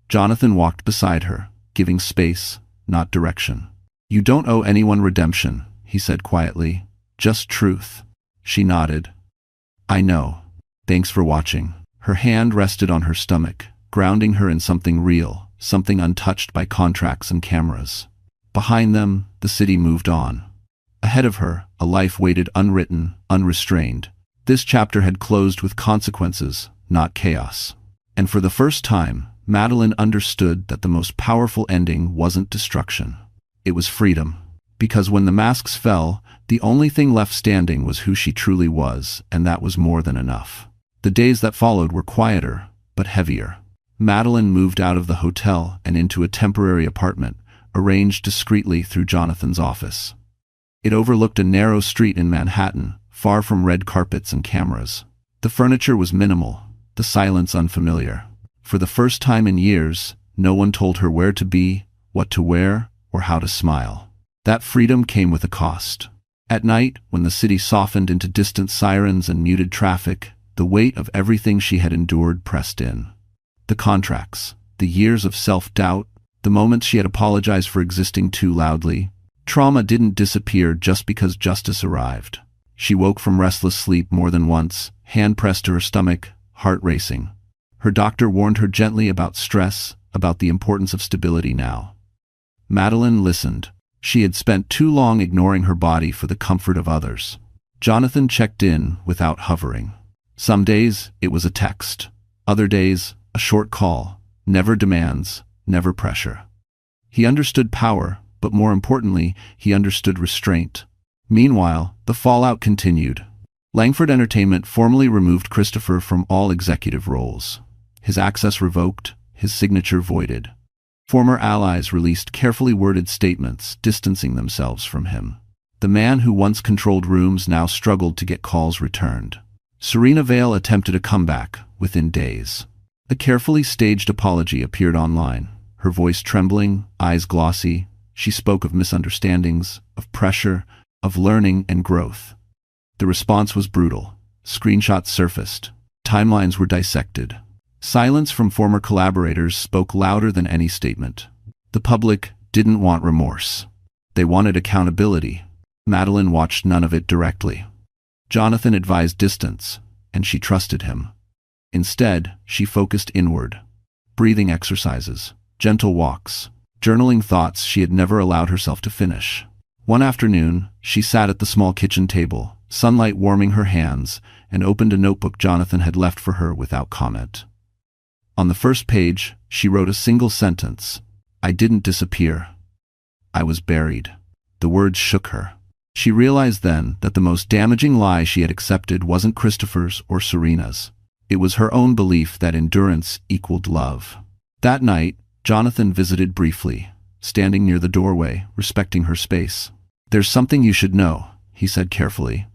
Jonathan walked beside her, giving space, not direction. "You don't owe anyone redemption," he said quietly. "Just truth." She nodded. "I know. Thanks for watching." Her hand rested on her stomach, grounding her in something real, something untouched by contracts and cameras. Behind them, the city moved on. Ahead of her, a life waited unwritten, unrestrained. This chapter had closed with consequences, not chaos. And for the first time, Madeline understood that the most powerful ending wasn't destruction. It was freedom. Because when the masks fell, the only thing left standing was who she truly was, and that was more than enough. The days that followed were quieter, but heavier. Madeline moved out of the hotel and into a temporary apartment, arranged discreetly through Jonathan's office. It overlooked a narrow street in Manhattan, far from red carpets and cameras. The furniture was minimal, the silence unfamiliar. For the first time in years, no one told her where to be, what to wear, or how to smile. That freedom came with a cost. At night, when the city softened into distant sirens and muted traffic, the weight of everything she had endured pressed in. The contracts, the years of self-doubt, the moments she had apologized for existing too loudly. Trauma didn't disappear just because justice arrived. She woke from restless sleep more than once, hand pressed to her stomach, heart racing. Her doctor warned her gently about stress, about the importance of stability now. Madeline listened. She had spent too long ignoring her body for the comfort of others. Jonathan checked in without hovering. Some days, it was a text. Other days, a short call. Never demands, never pressure. He understood power, but more importantly, he understood restraint. Meanwhile, the fallout continued. Langford Entertainment formally removed Christopher from all executive roles. His access revoked, his signature voided. Former allies released carefully worded statements distancing themselves from him. The man who once controlled rooms now struggled to get calls returned. Serena Vale attempted a comeback within days. A carefully staged apology appeared online, her voice trembling, eyes glossy. She spoke of misunderstandings, of pressure, of learning and growth. The response was brutal. Screenshots surfaced. Timelines were dissected. Silence from former collaborators spoke louder than any statement. The public didn't want remorse. They wanted accountability. Madeline watched none of it directly. Jonathan advised distance, and she trusted him. Instead, she focused inward. Breathing exercises, gentle walks, journaling thoughts she had never allowed herself to finish. One afternoon, she sat at the small kitchen table, sunlight warming her hands, and opened a notebook Jonathan had left for her without comment. On the first page, she wrote a single sentence. "I didn't disappear. I was buried." The words shook her. She realized then that the most damaging lie she had accepted wasn't Christopher's or Serena's. It was her own belief that endurance equaled love. That night, Jonathan visited briefly, standing near the doorway, respecting her space. "There's something you should know," he said carefully.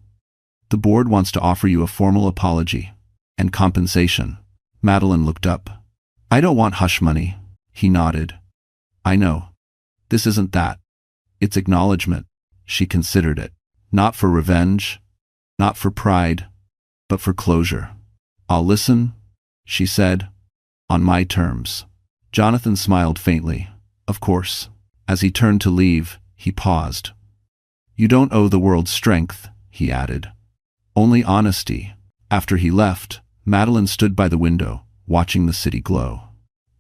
"The board wants to offer you a formal apology and compensation." Madeline looked up. "I don't want hush money," he nodded. "I know. This isn't that. It's acknowledgement." She considered it. Not for revenge, not for pride, but for closure. "I'll listen," she said, "on my terms." Jonathan smiled faintly. "Of course." As he turned to leave, he paused. "You don't owe the world strength," he added. "Only honesty." After he left, Madeline stood by the window, watching the city glow.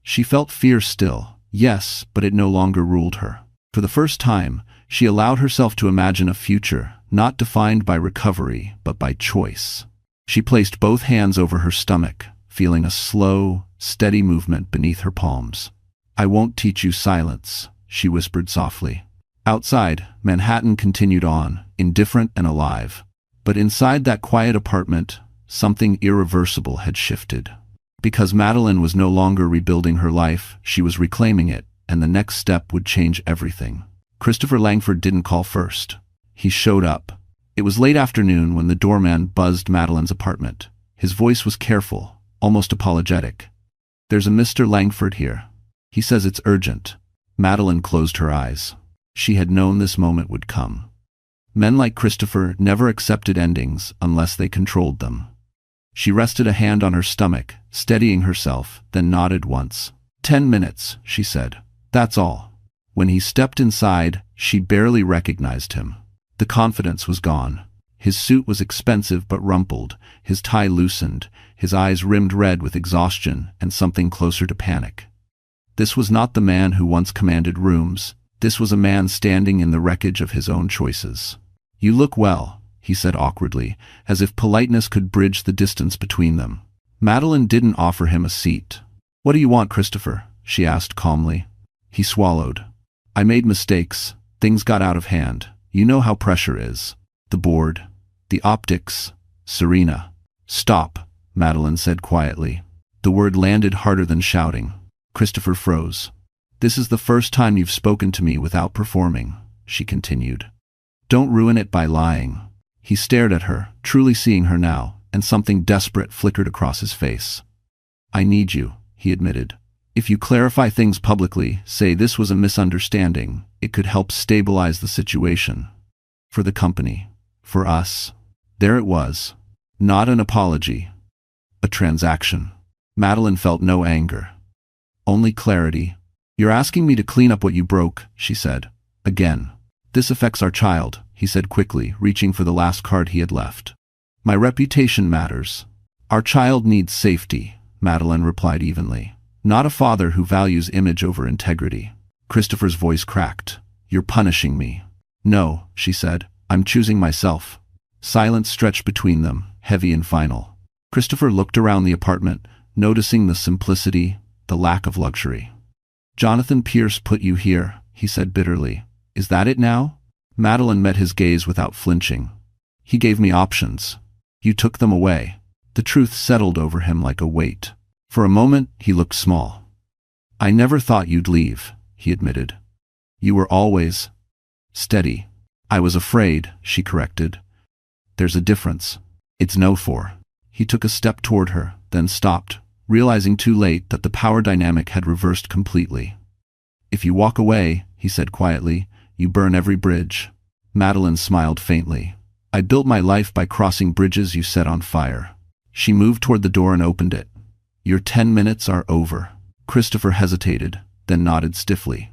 She felt fear still, yes, but it no longer ruled her. For the first time, she allowed herself to imagine a future not defined by recovery, but by choice. She placed both hands over her stomach, feeling a slow, steady movement beneath her palms. "I won't teach you silence," she whispered softly. Outside, Manhattan continued on, indifferent and alive. But inside that quiet apartment, something irreversible had shifted. Because Madeline was no longer rebuilding her life, she was reclaiming it, and the next step would change everything. Christopher Langford didn't call first. He showed up. It was late afternoon when the doorman buzzed Madeline's apartment. His voice was careful, almost apologetic. "There's a Mr. Langford here. He says it's urgent." Madeline closed her eyes. She had known this moment would come. Men like Christopher never accepted endings unless they controlled them. She rested a hand on her stomach, steadying herself, then nodded once. 10 minutes, she said. That's all. When he stepped inside, she barely recognized him. The confidence was gone. His suit was expensive but rumpled, his tie loosened, his eyes rimmed red with exhaustion and something closer to panic. This was not the man who once commanded rooms. This was a man standing in the wreckage of his own choices. "You look well," he said awkwardly, as if politeness could bridge the distance between them. Madeline didn't offer him a seat. "What do you want, Christopher?" she asked calmly. He swallowed. "I made mistakes. Things got out of hand. You know how pressure is. The board. The optics. Serena." "Stop," Madeline said quietly. The word landed harder than shouting. Christopher froze. "This is the first time you've spoken to me without performing," she continued. "Don't ruin it by lying." He stared at her, truly seeing her now, and something desperate flickered across his face. "I need you," he admitted. "If you clarify things publicly, say this was a misunderstanding, it could help stabilize the situation. For the company. For us." There it was. Not an apology. A transaction. Madeline felt no anger. Only clarity. "You're asking me to clean up what you broke," she said. "Again. This affects our child," he said quickly, reaching for the last card he had left. "My reputation matters. Our child needs safety," Madeline replied evenly. "Not a father who values image over integrity." Christopher's voice cracked. "You're punishing me." "No," she said. "I'm choosing myself." Silence stretched between them, heavy and final. Christopher looked around the apartment, noticing the simplicity, the lack of luxury. "Jonathan Pierce put you here," he said bitterly. "Is that it now?" Madeline met his gaze without flinching. "He gave me options. You took them away." The truth settled over him like a weight. For a moment, he looked small. "I never thought you'd leave," he admitted. "You were always steady." "I was afraid," she corrected. "There's a difference. It's no for." He took a step toward her, then stopped, realizing too late that the power dynamic had reversed completely. "If you walk away," he said quietly, "you burn every bridge." Madeline smiled faintly. "I built my life by crossing bridges you set on fire." She moved toward the door and opened it. "Your 10 minutes are over." Christopher hesitated, then nodded stiffly.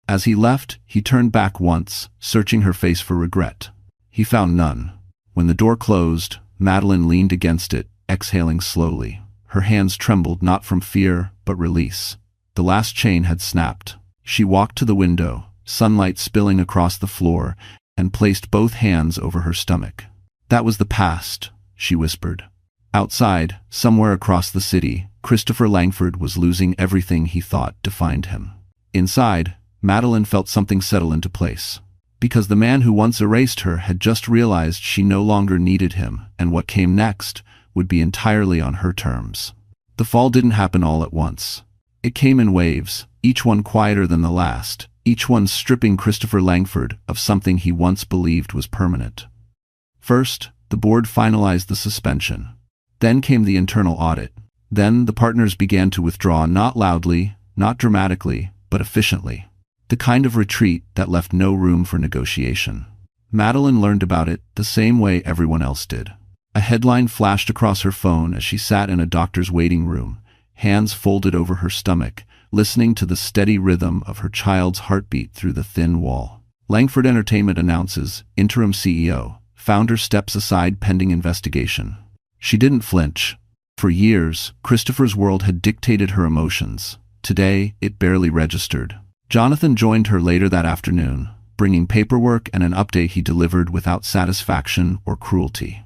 As he left, he turned back once, searching her face for regret. He found none. When the door closed, Madeline leaned against it, exhaling slowly. Her hands trembled not from fear, but release. The last chain had snapped. She walked to the window, sunlight spilling across the floor, and placed both hands over her stomach. "That was the past," she whispered. Outside, somewhere across the city, Christopher Langford was losing everything he thought defined him. Inside, Madeline felt something settle into place. Because the man who once erased her had just realized she no longer needed him, and what came next would be entirely on her terms. The fall didn't happen all at once. It came in waves, each one quieter than the last, each one stripping Christopher Langford of something he once believed was permanent. First, the board finalized the suspension. Then came the internal audit. Then the partners began to withdraw, not loudly, not dramatically, but efficiently. The kind of retreat that left no room for negotiation. Madeline learned about it the same way everyone else did. A headline flashed across her phone as she sat in a doctor's waiting room, hands folded over her stomach, listening to the steady rhythm of her child's heartbeat through the thin wall. Langford Entertainment announces, interim CEO, founder steps aside pending investigation. She didn't flinch. For years, Christopher's world had dictated her emotions. Today, it barely registered. Jonathan joined her later that afternoon, bringing paperwork and an update he delivered without satisfaction or cruelty.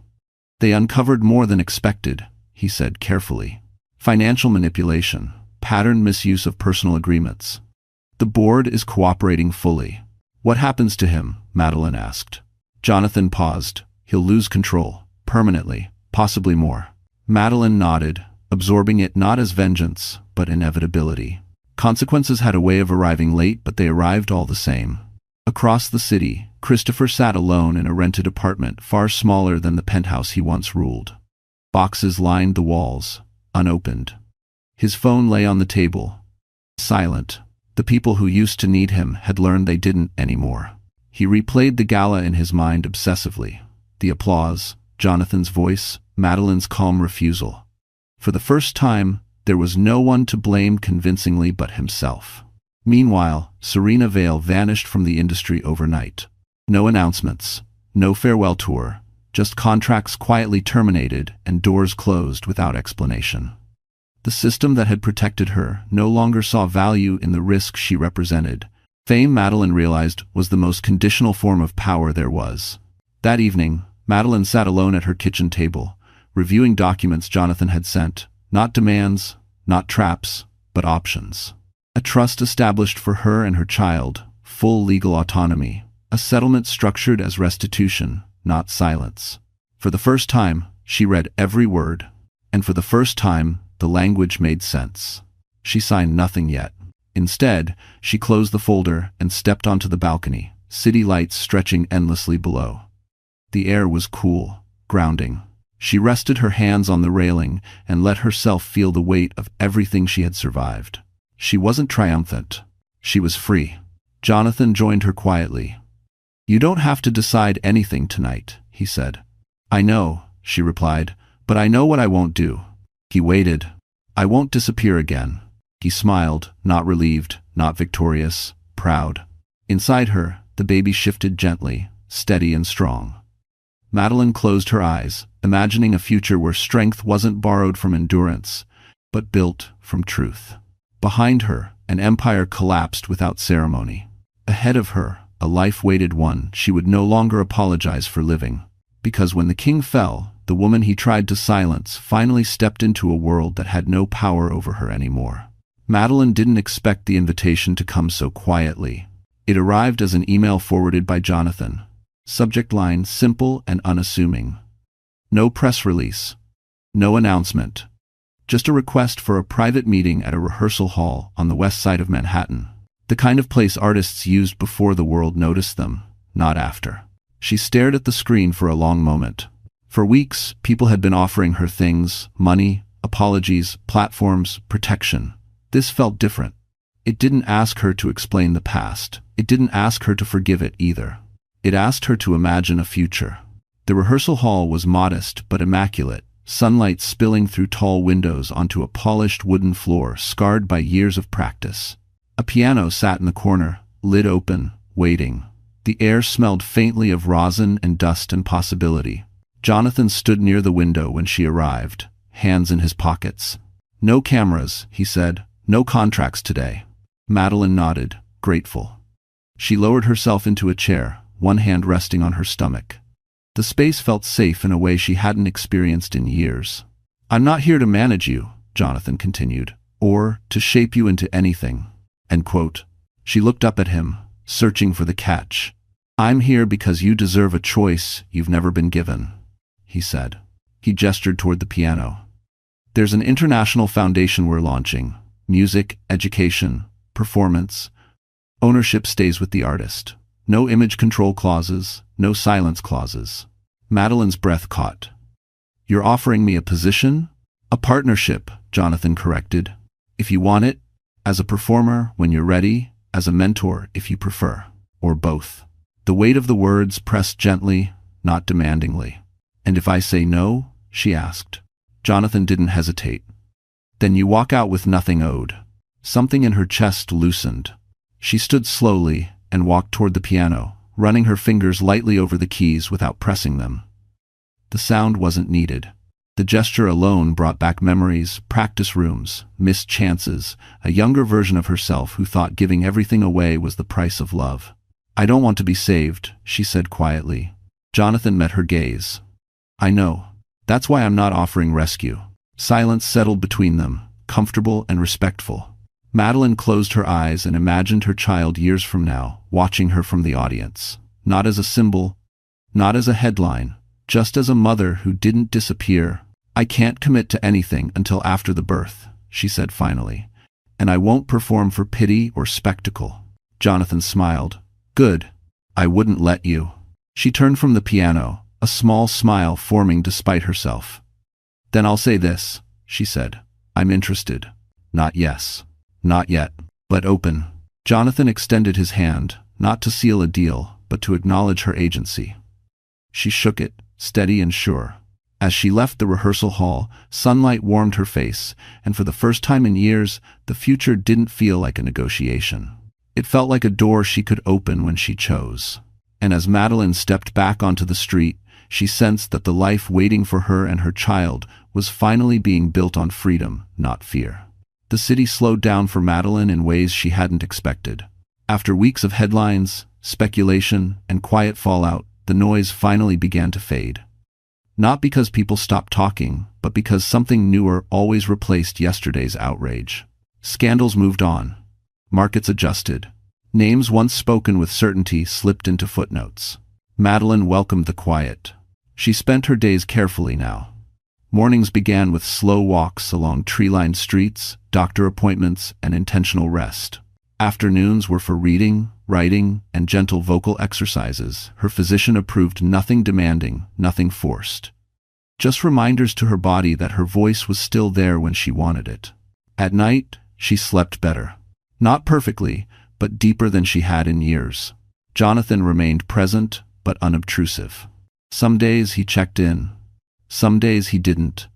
"They uncovered more than expected," he said carefully. "Financial manipulation, pattern misuse of personal agreements. The board is cooperating fully." "What happens to him?" Madeline asked. Jonathan paused. "He'll lose control, permanently, possibly more." Madeline nodded, absorbing it not as vengeance, but inevitability. Consequences had a way of arriving late, but they arrived all the same. Across the city, Christopher sat alone in a rented apartment far smaller than the penthouse he once ruled. Boxes lined the walls, unopened. His phone lay on the table, silent. The people who used to need him had learned they didn't anymore. He replayed the gala in his mind obsessively. The applause, Jonathan's voice, Madeline's calm refusal. For the first time, there was no one to blame convincingly but himself. Meanwhile, Serena Vale vanished from the industry overnight. No announcements, no farewell tour, just contracts quietly terminated and doors closed without explanation. The system that had protected her no longer saw value in the risk she represented. Fame, Madeline realized, was the most conditional form of power there was. That evening, Madeline sat alone at her kitchen table, reviewing documents Jonathan had sent. Not demands, not traps, but options. A trust established for her and her child, full legal autonomy. A settlement structured as restitution, not silence. For the first time, she read every word, and for the first time, the language made sense. She signed nothing yet. Instead, she closed the folder and stepped onto the balcony, city lights stretching endlessly below. The air was cool, grounding. She rested her hands on the railing and let herself feel the weight of everything she had survived. She wasn't triumphant. She was free. Jonathan joined her quietly. "You don't have to decide anything tonight," he said. "I know," she replied, "but I know what I won't do." He waited. "I won't disappear again." He smiled, not relieved, not victorious, proud. Inside her, the baby shifted gently, steady and strong. Madeline closed her eyes, imagining a future where strength wasn't borrowed from endurance, but built from truth. Behind her, an empire collapsed without ceremony. Ahead of her, a life-weighted one she would no longer apologize for living. Because when the king fell, the woman he tried to silence finally stepped into a world that had no power over her anymore. Madeline didn't expect the invitation to come so quietly. It arrived as an email forwarded by Jonathan. Subject line simple and unassuming. No press release. No announcement. Just a request for a private meeting at a rehearsal hall on the west side of Manhattan. The kind of place artists used before the world noticed them, not after. She stared at the screen for a long moment. For weeks, people had been offering her things: money, apologies, platforms, protection. This felt different. It didn't ask her to explain the past. It didn't ask her to forgive it either. It asked her to imagine a future. The rehearsal hall was modest but immaculate, sunlight spilling through tall windows onto a polished wooden floor scarred by years of practice. A piano sat in the corner, lid open, waiting. The air smelled faintly of rosin and dust and possibility. Jonathan stood near the window when she arrived, hands in his pockets. "No cameras," he said. "No contracts today." Madeline nodded, grateful. She lowered herself into a chair, one hand resting on her stomach. The space felt safe in a way she hadn't experienced in years. "I'm not here to manage you," Jonathan continued, "or to shape you into anything." End quote. She looked up at him, searching for the catch. "I'm here because you deserve a choice you've never been given," he said. He gestured toward the piano. "There's an international foundation we're launching. Music, education, performance. Ownership stays with the artist. No image control clauses, no silence clauses." Madeline's breath caught. "You're offering me a position?" "A partnership," Jonathan corrected. "If you want it, as a performer when you're ready, as a mentor if you prefer, or both." The weight of the words pressed gently, not demandingly. "And if I say no?" she asked. Jonathan didn't hesitate. "Then you walk out with nothing owed." Something in her chest loosened. She stood slowly and walked toward the piano, running her fingers lightly over the keys without pressing them. The sound wasn't needed. The gesture alone brought back memories, practice rooms, missed chances, a younger version of herself who thought giving everything away was the price of love. "I don't want to be saved," she said quietly. Jonathan met her gaze. "I know. That's why I'm not offering rescue." Silence settled between them, comfortable and respectful. Madeline closed her eyes and imagined her child years from now, watching her from the audience. Not as a symbol, not as a headline, just as a mother who didn't disappear. "I can't commit to anything until after the birth," she said finally. "And I won't perform for pity or spectacle." Jonathan smiled. "Good. I wouldn't let you." She turned from the piano, a small smile forming despite herself. "Then I'll say this," she said. "I'm interested. Not yes. Not yet, but open." Jonathan extended his hand, not to seal a deal, but to acknowledge her agency. She shook it, steady and sure. As she left the rehearsal hall, sunlight warmed her face, and for the first time in years, the future didn't feel like a negotiation. It felt like a door she could open when she chose. And as Madeline stepped back onto the street, she sensed that the life waiting for her and her child was finally being built on freedom, not fear. The city slowed down for Madeline in ways she hadn't expected. After weeks of headlines, speculation, and quiet fallout, the noise finally began to fade. Not because people stopped talking, but because something newer always replaced yesterday's outrage. Scandals moved on. Markets adjusted. Names once spoken with certainty slipped into footnotes. Madeline welcomed the quiet. She spent her days carefully now. Mornings began with slow walks along tree-lined streets, doctor appointments, and intentional rest. Afternoons were for reading, writing, and gentle vocal exercises. Her physician approved nothing demanding, nothing forced. Just reminders to her body that her voice was still there when she wanted it. At night, she slept better. Not perfectly, but deeper than she had in years. Jonathan remained present, but unobtrusive. Some days he checked in. Some days he didn't.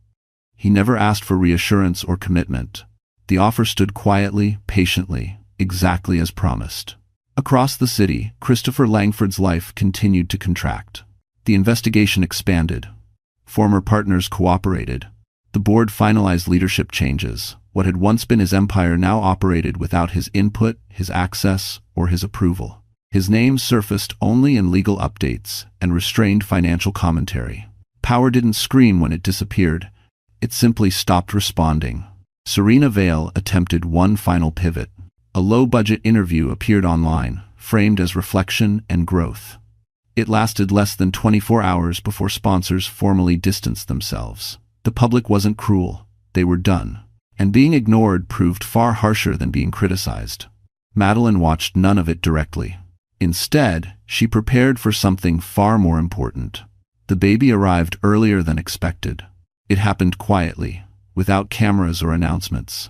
He never asked for reassurance or commitment. The offer stood quietly, patiently, exactly as promised. Across the city, Christopher Langford's life continued to contract. The investigation expanded. Former partners cooperated. The board finalized leadership changes. What had once been his empire now operated without his input, his access, or his approval. His name surfaced only in legal updates and restrained financial commentary. Power didn't scream when it disappeared. It simply stopped responding. Serena Vale attempted one final pivot. A low-budget interview appeared online, framed as reflection and growth. It lasted less than 24 hours before sponsors formally distanced themselves. The public wasn't cruel. They were done. And being ignored proved far harsher than being criticized. Madeline watched none of it directly. Instead, she prepared for something far more important. The baby arrived earlier than expected. It happened quietly, without cameras or announcements.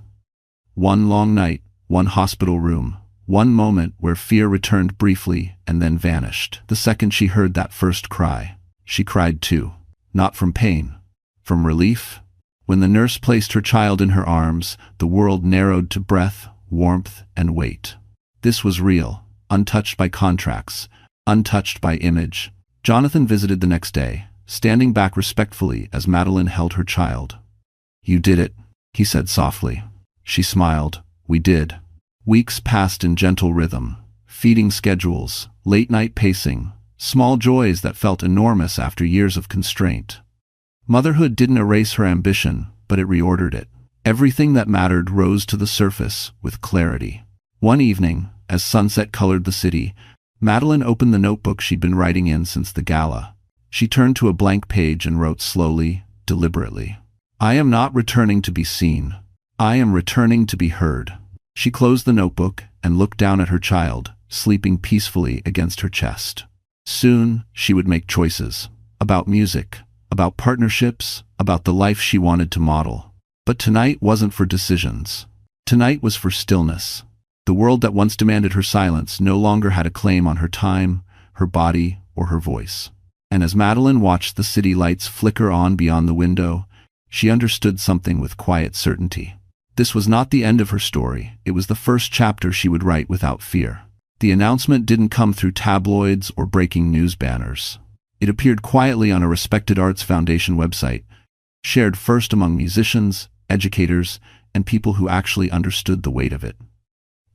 One long night, one hospital room, one moment where fear returned briefly and then vanished. The second she heard that first cry, she cried too. Not from pain, from relief. When the nurse placed her child in her arms, the world narrowed to breath, warmth, and weight. This was real, untouched by contracts, untouched by image. Jonathan visited the next day, standing back respectfully as Madeline held her child. "You did it," he said softly. She smiled. "We did." Weeks passed in gentle rhythm. Feeding schedules, late-night pacing, small joys that felt enormous after years of constraint. Motherhood didn't erase her ambition, but it reordered it. Everything that mattered rose to the surface with clarity. One evening, as sunset colored the city, Madeline opened the notebook she'd been writing in since the gala. She turned to a blank page and wrote slowly, deliberately. "I am not returning to be seen. I am returning to be heard." She closed the notebook and looked down at her child, sleeping peacefully against her chest. Soon, she would make choices. About music, about partnerships, about the life she wanted to model. But tonight wasn't for decisions. Tonight was for stillness. The world that once demanded her silence no longer had a claim on her time, her body, or her voice. And as Madeline watched the city lights flicker on beyond the window, she understood something with quiet certainty. This was not the end of her story. It was the first chapter she would write without fear. The announcement didn't come through tabloids or breaking news banners. It appeared quietly on a respected Arts Foundation website, shared first among musicians, educators, and people who actually understood the weight of it.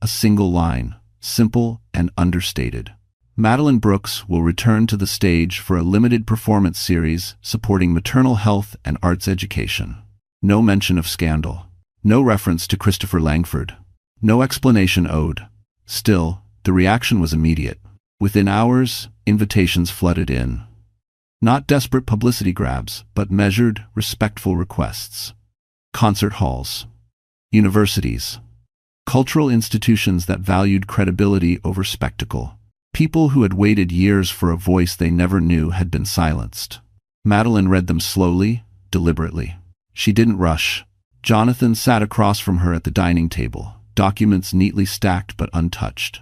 A single line, simple and understated. Madeline Brooks will return to the stage for a limited performance series supporting maternal health and arts education. No mention of scandal. No reference to Christopher Langford. No explanation owed. Still, the reaction was immediate. Within hours, invitations flooded in. Not desperate publicity grabs, but measured, respectful requests. Concert halls. Universities. Cultural institutions that valued credibility over spectacle. People who had waited years for a voice they never knew had been silenced. Madeline read them slowly, deliberately. She didn't rush. Jonathan sat across from her at the dining table, documents neatly stacked but untouched.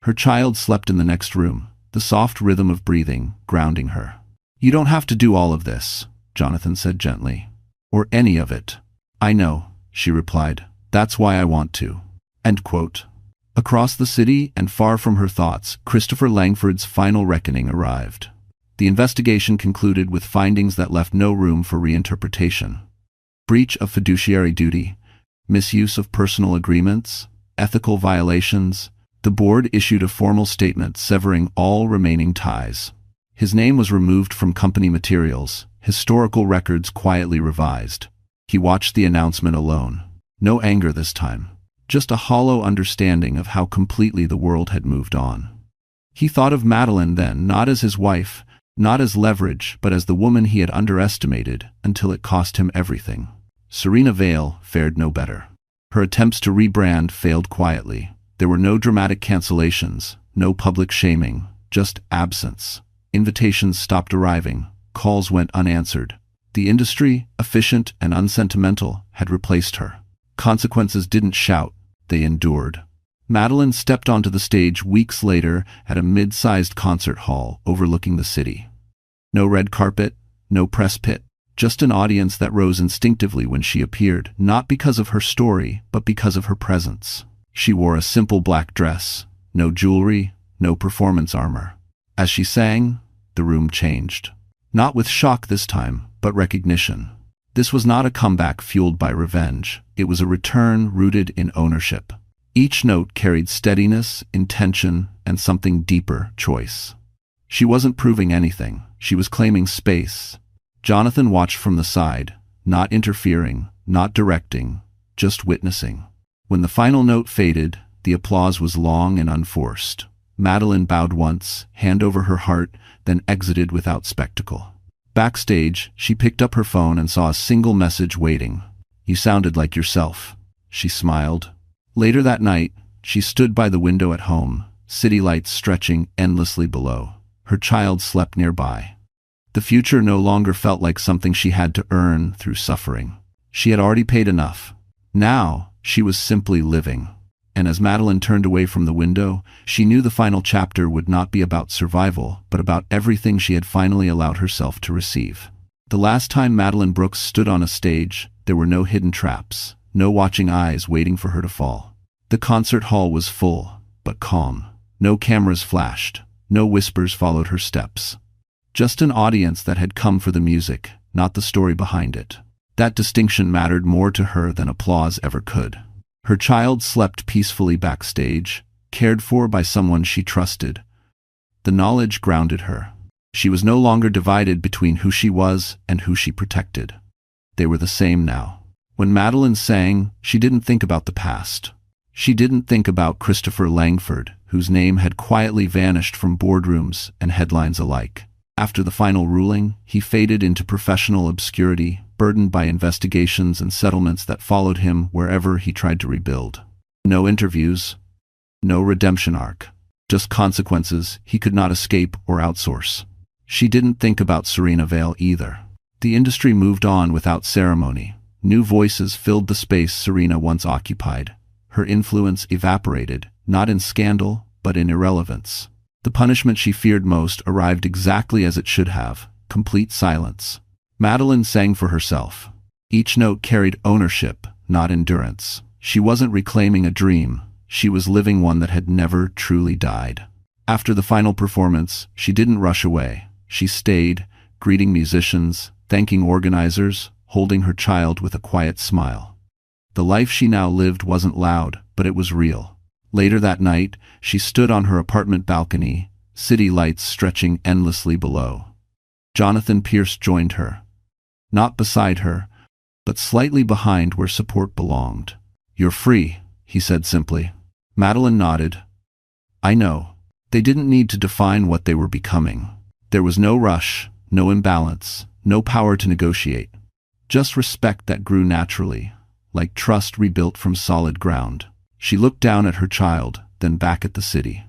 Her child slept in the next room, the soft rhythm of breathing grounding her. "You don't have to do all of this," Jonathan said gently. Or any of it. I know, she replied. That's why I want to. End quote. Across the city and far from her thoughts, Christopher Langford's final reckoning arrived. The investigation concluded with findings that left no room for reinterpretation. Breach of fiduciary duty, misuse of personal agreements, ethical violations. The board issued a formal statement severing all remaining ties. His name was removed from company materials, historical records quietly revised. He watched the announcement alone. No anger this time. Just a hollow understanding of how completely the world had moved on. He thought of Madeline then, not as his wife, not as leverage, but as the woman he had underestimated until it cost him everything. Serena Vale fared no better. Her attempts to rebrand failed quietly. There were no dramatic cancellations, no public shaming, just absence. Invitations stopped arriving, calls went unanswered. The industry, efficient and unsentimental, had replaced her. Consequences didn't shout, they endured. Madeline stepped onto the stage weeks later at a mid-sized concert hall overlooking the city. No red carpet, no press pit, just an audience that rose instinctively when she appeared, not because of her story, but because of her presence. She wore a simple black dress, no jewelry, no performance armor. As she sang, the room changed. Not with shock this time, but recognition. This was not a comeback fueled by revenge. It was a return rooted in ownership. Each note carried steadiness, intention, and something deeper, choice. She wasn't proving anything. She was claiming space. Jonathan watched from the side, not interfering, not directing, just witnessing. When the final note faded, the applause was long and unforced. Madeline bowed once, hand over her heart, then exited without spectacle. Backstage, she picked up her phone and saw a single message waiting. You sounded like yourself. She smiled. Later that night, she stood by the window at home, city lights stretching endlessly below. Her child slept nearby. The future no longer felt like something she had to earn through suffering. She had already paid enough. Now, she was simply living. And as Madeline turned away from the window, she knew the final chapter would not be about survival, but about everything she had finally allowed herself to receive. The last time Madeline Brooks stood on a stage, there were no hidden traps, no watching eyes waiting for her to fall. The concert hall was full, but calm. No cameras flashed, no whispers followed her steps. Just an audience that had come for the music, not the story behind it. That distinction mattered more to her than applause ever could. Her child slept peacefully backstage, cared for by someone she trusted. The knowledge grounded her. She was no longer divided between who she was and who she protected. They were the same now. When Madeline sang, she didn't think about the past. She didn't think about Christopher Langford, whose name had quietly vanished from boardrooms and headlines alike. After the final ruling, he faded into professional obscurity, burdened by investigations and settlements that followed him wherever he tried to rebuild. No interviews, no redemption arc, just consequences he could not escape or outsource. She didn't think about Serena Vale either. The industry moved on without ceremony. New voices filled the space Serena once occupied. Her influence evaporated, not in scandal, but in irrelevance. The punishment she feared most arrived exactly as it should have, complete silence. Madeline sang for herself. Each note carried ownership, not endurance. She wasn't reclaiming a dream. She was living one that had never truly died. After the final performance, she didn't rush away. She stayed, greeting musicians, thanking organizers, holding her child with a quiet smile. The life she now lived wasn't loud, but it was real. Later that night, she stood on her apartment balcony, city lights stretching endlessly below. Jonathan Pierce joined her. Not beside her, but slightly behind where support belonged. You're free, he said simply. Madeline nodded. I know. They didn't need to define what they were becoming. There was no rush, no imbalance, no power to negotiate. Just respect that grew naturally, like trust rebuilt from solid ground. She looked down at her child, then back at the city.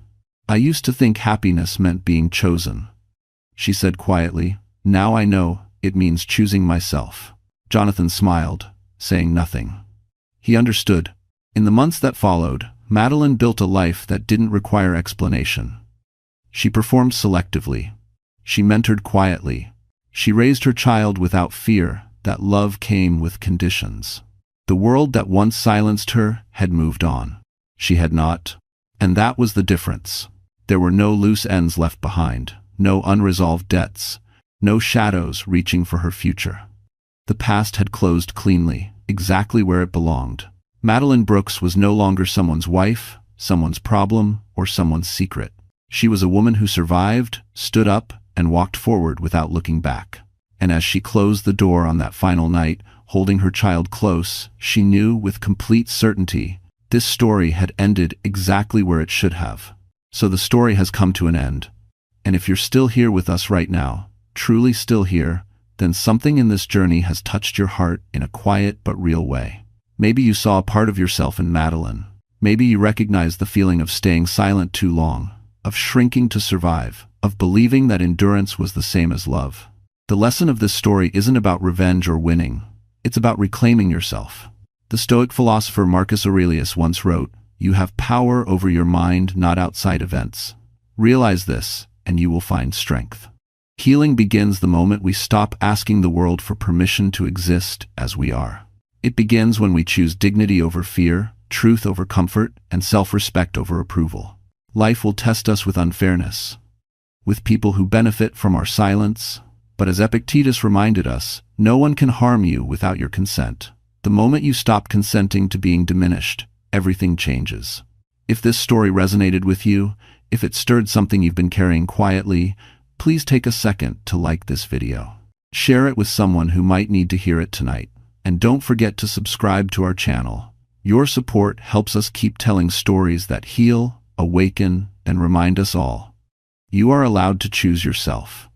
I used to think happiness meant being chosen, she said quietly. Now I know it means choosing myself. Jonathan smiled, saying nothing. He understood. In the months that followed, Madeline built a life that didn't require explanation. She performed selectively. She mentored quietly. She raised her child without fear that love came with conditions. The world that once silenced her had moved on. She had not. And that was the difference. There were no loose ends left behind, no unresolved debts, no shadows reaching for her future. The past had closed cleanly, exactly where it belonged. Madeline Brooks was no longer someone's wife, someone's problem, or someone's secret. She was a woman who survived, stood up, and walked forward without looking back. And as she closed the door on that final night, holding her child close, she knew with complete certainty this story had ended exactly where it should have. So the story has come to an end. And if you're still here with us right now, truly still here, then something in this journey has touched your heart in a quiet but real way. Maybe you saw a part of yourself in Madeline. Maybe you recognized the feeling of staying silent too long, of shrinking to survive, of believing that endurance was the same as love. The lesson of this story isn't about revenge or winning. It's about reclaiming yourself. The Stoic philosopher Marcus Aurelius once wrote, "You have power over your mind, not outside events. Realize this, and you will find strength." Healing begins the moment we stop asking the world for permission to exist as we are. It begins when we choose dignity over fear, truth over comfort, and self-respect over approval. Life will test us with unfairness, with people who benefit from our silence, but as Epictetus reminded us, no one can harm you without your consent. The moment you stop consenting to being diminished, everything changes. If this story resonated with you, if it stirred something you've been carrying quietly, please take a second to like this video. Share it with someone who might need to hear it tonight. And don't forget to subscribe to our channel. Your support helps us keep telling stories that heal, awaken, and remind us all. You are allowed to choose yourself.